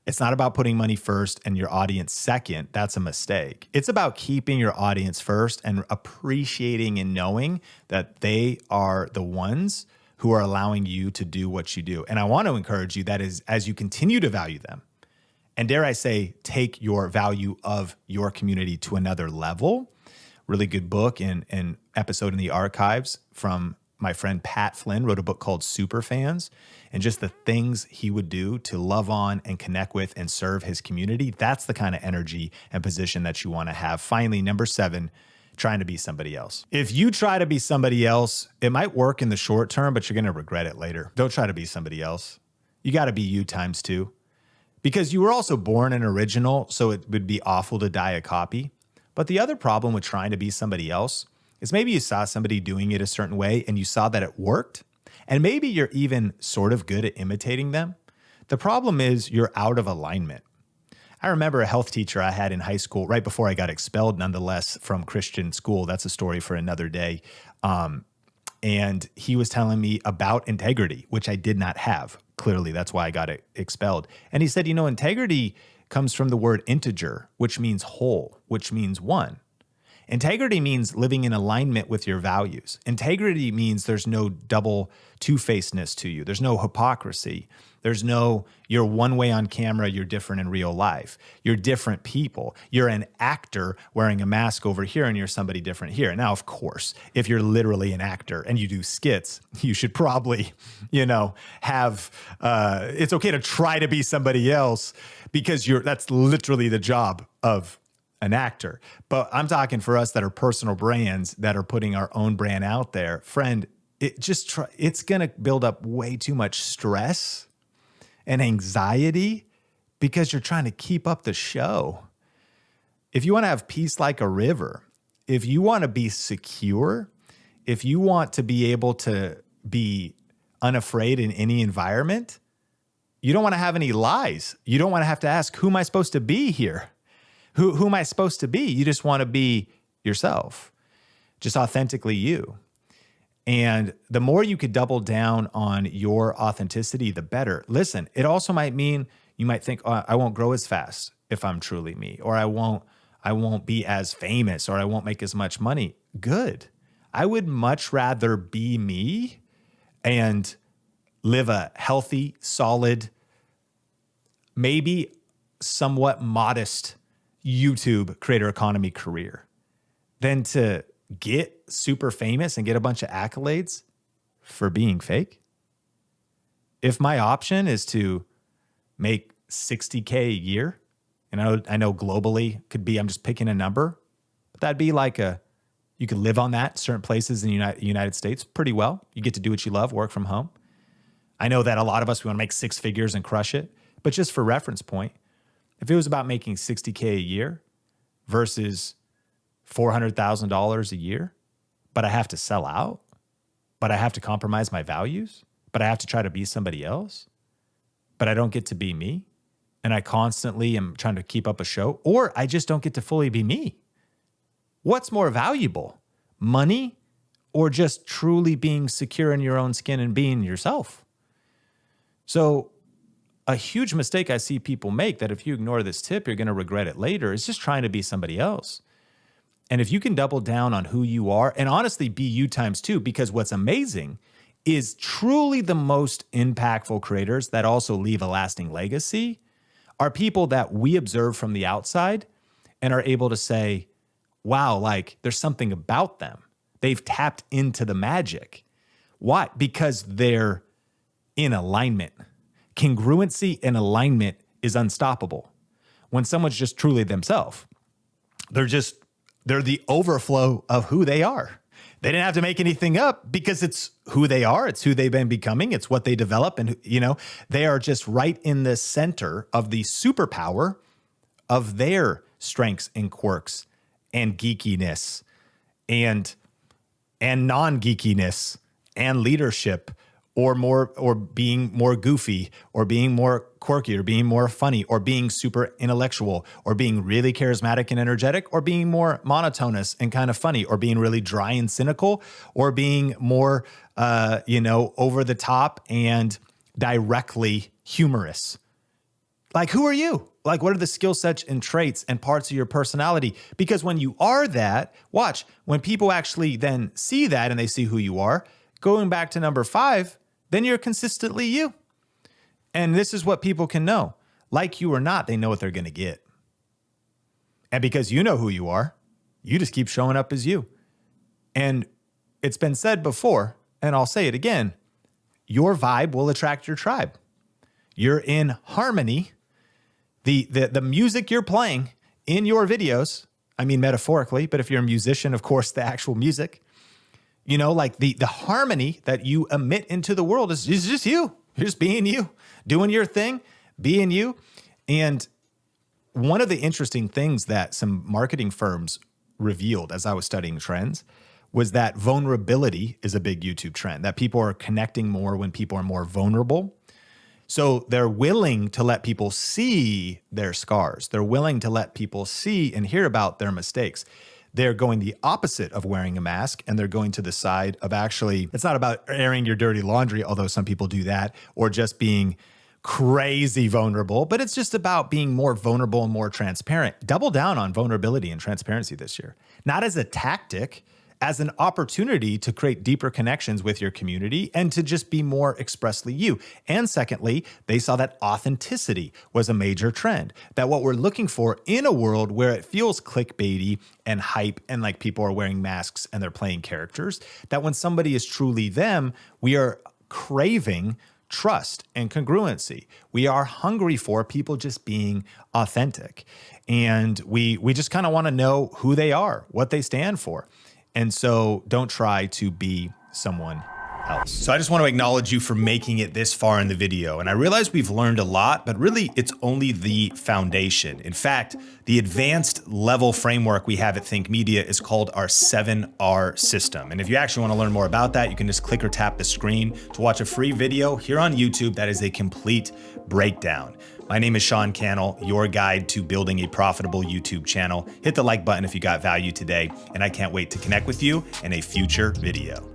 It's not about putting money first and your audience second. That's a mistake. It's about keeping your audience first and appreciating and knowing that they are the ones who are allowing you to do what you do. And I want to encourage you that is, as you continue to value them, and dare I say, take your value of your community to another level. Really good book and episode in the archives from my friend Pat Flynn, wrote a book called Superfans, and just the things he would do to love on and connect with and serve his community. That's the kind of energy and position that you want to have. Finally, number 7, trying to be somebody else. If you try to be somebody else, it might work in the short term, but you're going to regret it later. Don't try to be somebody else. You got to be you times 2. Because you were also born an original, so it would be awful to die a copy. But the other problem with trying to be somebody else is maybe you saw somebody doing it a certain way and you saw that it worked, and maybe you're even sort of good at imitating them. The problem is you're out of alignment. I remember a health teacher I had in high school right before I got expelled, nonetheless, from Christian school. That's a story for another day. And he was telling me about integrity, which I did not have. Clearly, that's why I got expelled. And he said, integrity comes from the word integer, which means whole, which means one. Integrity means living in alignment with your values. Integrity means there's no double two-facedness to you. There's no hypocrisy. There's no, you're one way on camera, you're different in real life. You're different people. You're an actor wearing a mask over here and you're somebody different here. Now, of course, if you're literally an actor and you do skits, you should probably, have, it's okay to try to be somebody else because that's literally the job of an actor. But I'm talking for us that are personal brands that are putting our own brand out there. Friend, it's going to build up way too much stress and anxiety because you're trying to keep up the show. If you want to have peace like a river, if you want to be secure, if you want to be able to be unafraid in any environment, you don't want to have any lies. You don't want to have to ask, who am I supposed to be here? Who am I supposed to be? You just want to be yourself, just authentically you. And the more you could double down on your authenticity, the better. Listen, it also might mean you might think, oh, I won't grow as fast if I'm truly me, or I won't be as famous, or I won't make as much money. Good. I would much rather be me and live a healthy, solid, maybe somewhat modest YouTube creator economy career than to get super famous and get a bunch of accolades for being fake. If my option is to make $60K a year, and I know globally could be, I'm just picking a number, but that'd be like you could live on that certain places in the United States pretty well. You get to do what you love, work from home. I know that a lot of us, we want to make 6 figures and crush it, but just for reference point, if it was about making $60K a year versus $400,000 a year, but I have to sell out, but I have to compromise my values, but I have to try to be somebody else, but I don't get to be me, and I constantly am trying to keep up a show, or I just don't get to fully be me. What's more valuable, money or just truly being secure in your own skin and being yourself? So a huge mistake I see people make that if you ignore this tip, you're going to regret it later, is just trying to be somebody else. And if you can double down on who you are and honestly be you times 2, because what's amazing is truly the most impactful creators that also leave a lasting legacy are people that we observe from the outside and are able to say, wow, like there's something about them. They've tapped into the magic. Why? Because they're in alignment. Congruency and alignment is unstoppable. When someone's just truly themselves, they're the overflow of who they are. They didn't have to make anything up because it's who they are. It's who they've been becoming. It's what they develop. And, they are just right in the center of the superpower of their strengths and quirks and geekiness and non-geekiness and leadership, or being more goofy, or being more quirky, or being more funny, or being super intellectual, or being really charismatic and energetic, or being more monotonous and kind of funny, or being really dry and cynical, or being more, over the top and directly humorous. Like, who are you? Like, what are the skill sets and traits and parts of your personality? Because when you are that, watch, when people actually then see that and they see who you are, going back to number 5, then you're consistently you. And this is what people can know. Like you or not, they know what they're going to get. And because you know who you are, you just keep showing up as you. And it's been said before, and I'll say it again, your vibe will attract your tribe. You're in harmony. The music you're playing in your videos, I mean metaphorically, but if you're a musician, of course, the actual music, like the harmony that you emit into the world is just you. You're just being you, doing your thing, being you. And one of the interesting things that some marketing firms revealed as I was studying trends was that vulnerability is a big YouTube trend, that people are connecting more when people are more vulnerable. So they're willing to let people see their scars. They're willing to let people see and hear about their mistakes. They're going the opposite of wearing a mask, and they're going to the side of actually, it's not about airing your dirty laundry, although some people do that, or just being crazy vulnerable, but it's just about being more vulnerable and more transparent. Double down on vulnerability and transparency this year, not as a tactic, as an opportunity to create deeper connections with your community and to just be more expressly you. And secondly, they saw that authenticity was a major trend, that what we're looking for in a world where it feels clickbaity and hype and like people are wearing masks and they're playing characters, that when somebody is truly them, we are craving trust and congruency. We are hungry for people just being authentic. And we just kind of want to know who they are, what they stand for. And so don't try to be someone else. So I just want to acknowledge you for making it this far in the video. And I realize we've learned a lot, but really it's only the foundation. In fact, the advanced level framework we have at Think Media is called our 7R system. And if you actually want to learn more about that, you can just click or tap the screen to watch a free video here on YouTube that is a complete breakdown. My name is Sean Cannell, your guide to building a profitable YouTube channel. Hit the like button if you got value today, and I can't wait to connect with you in a future video.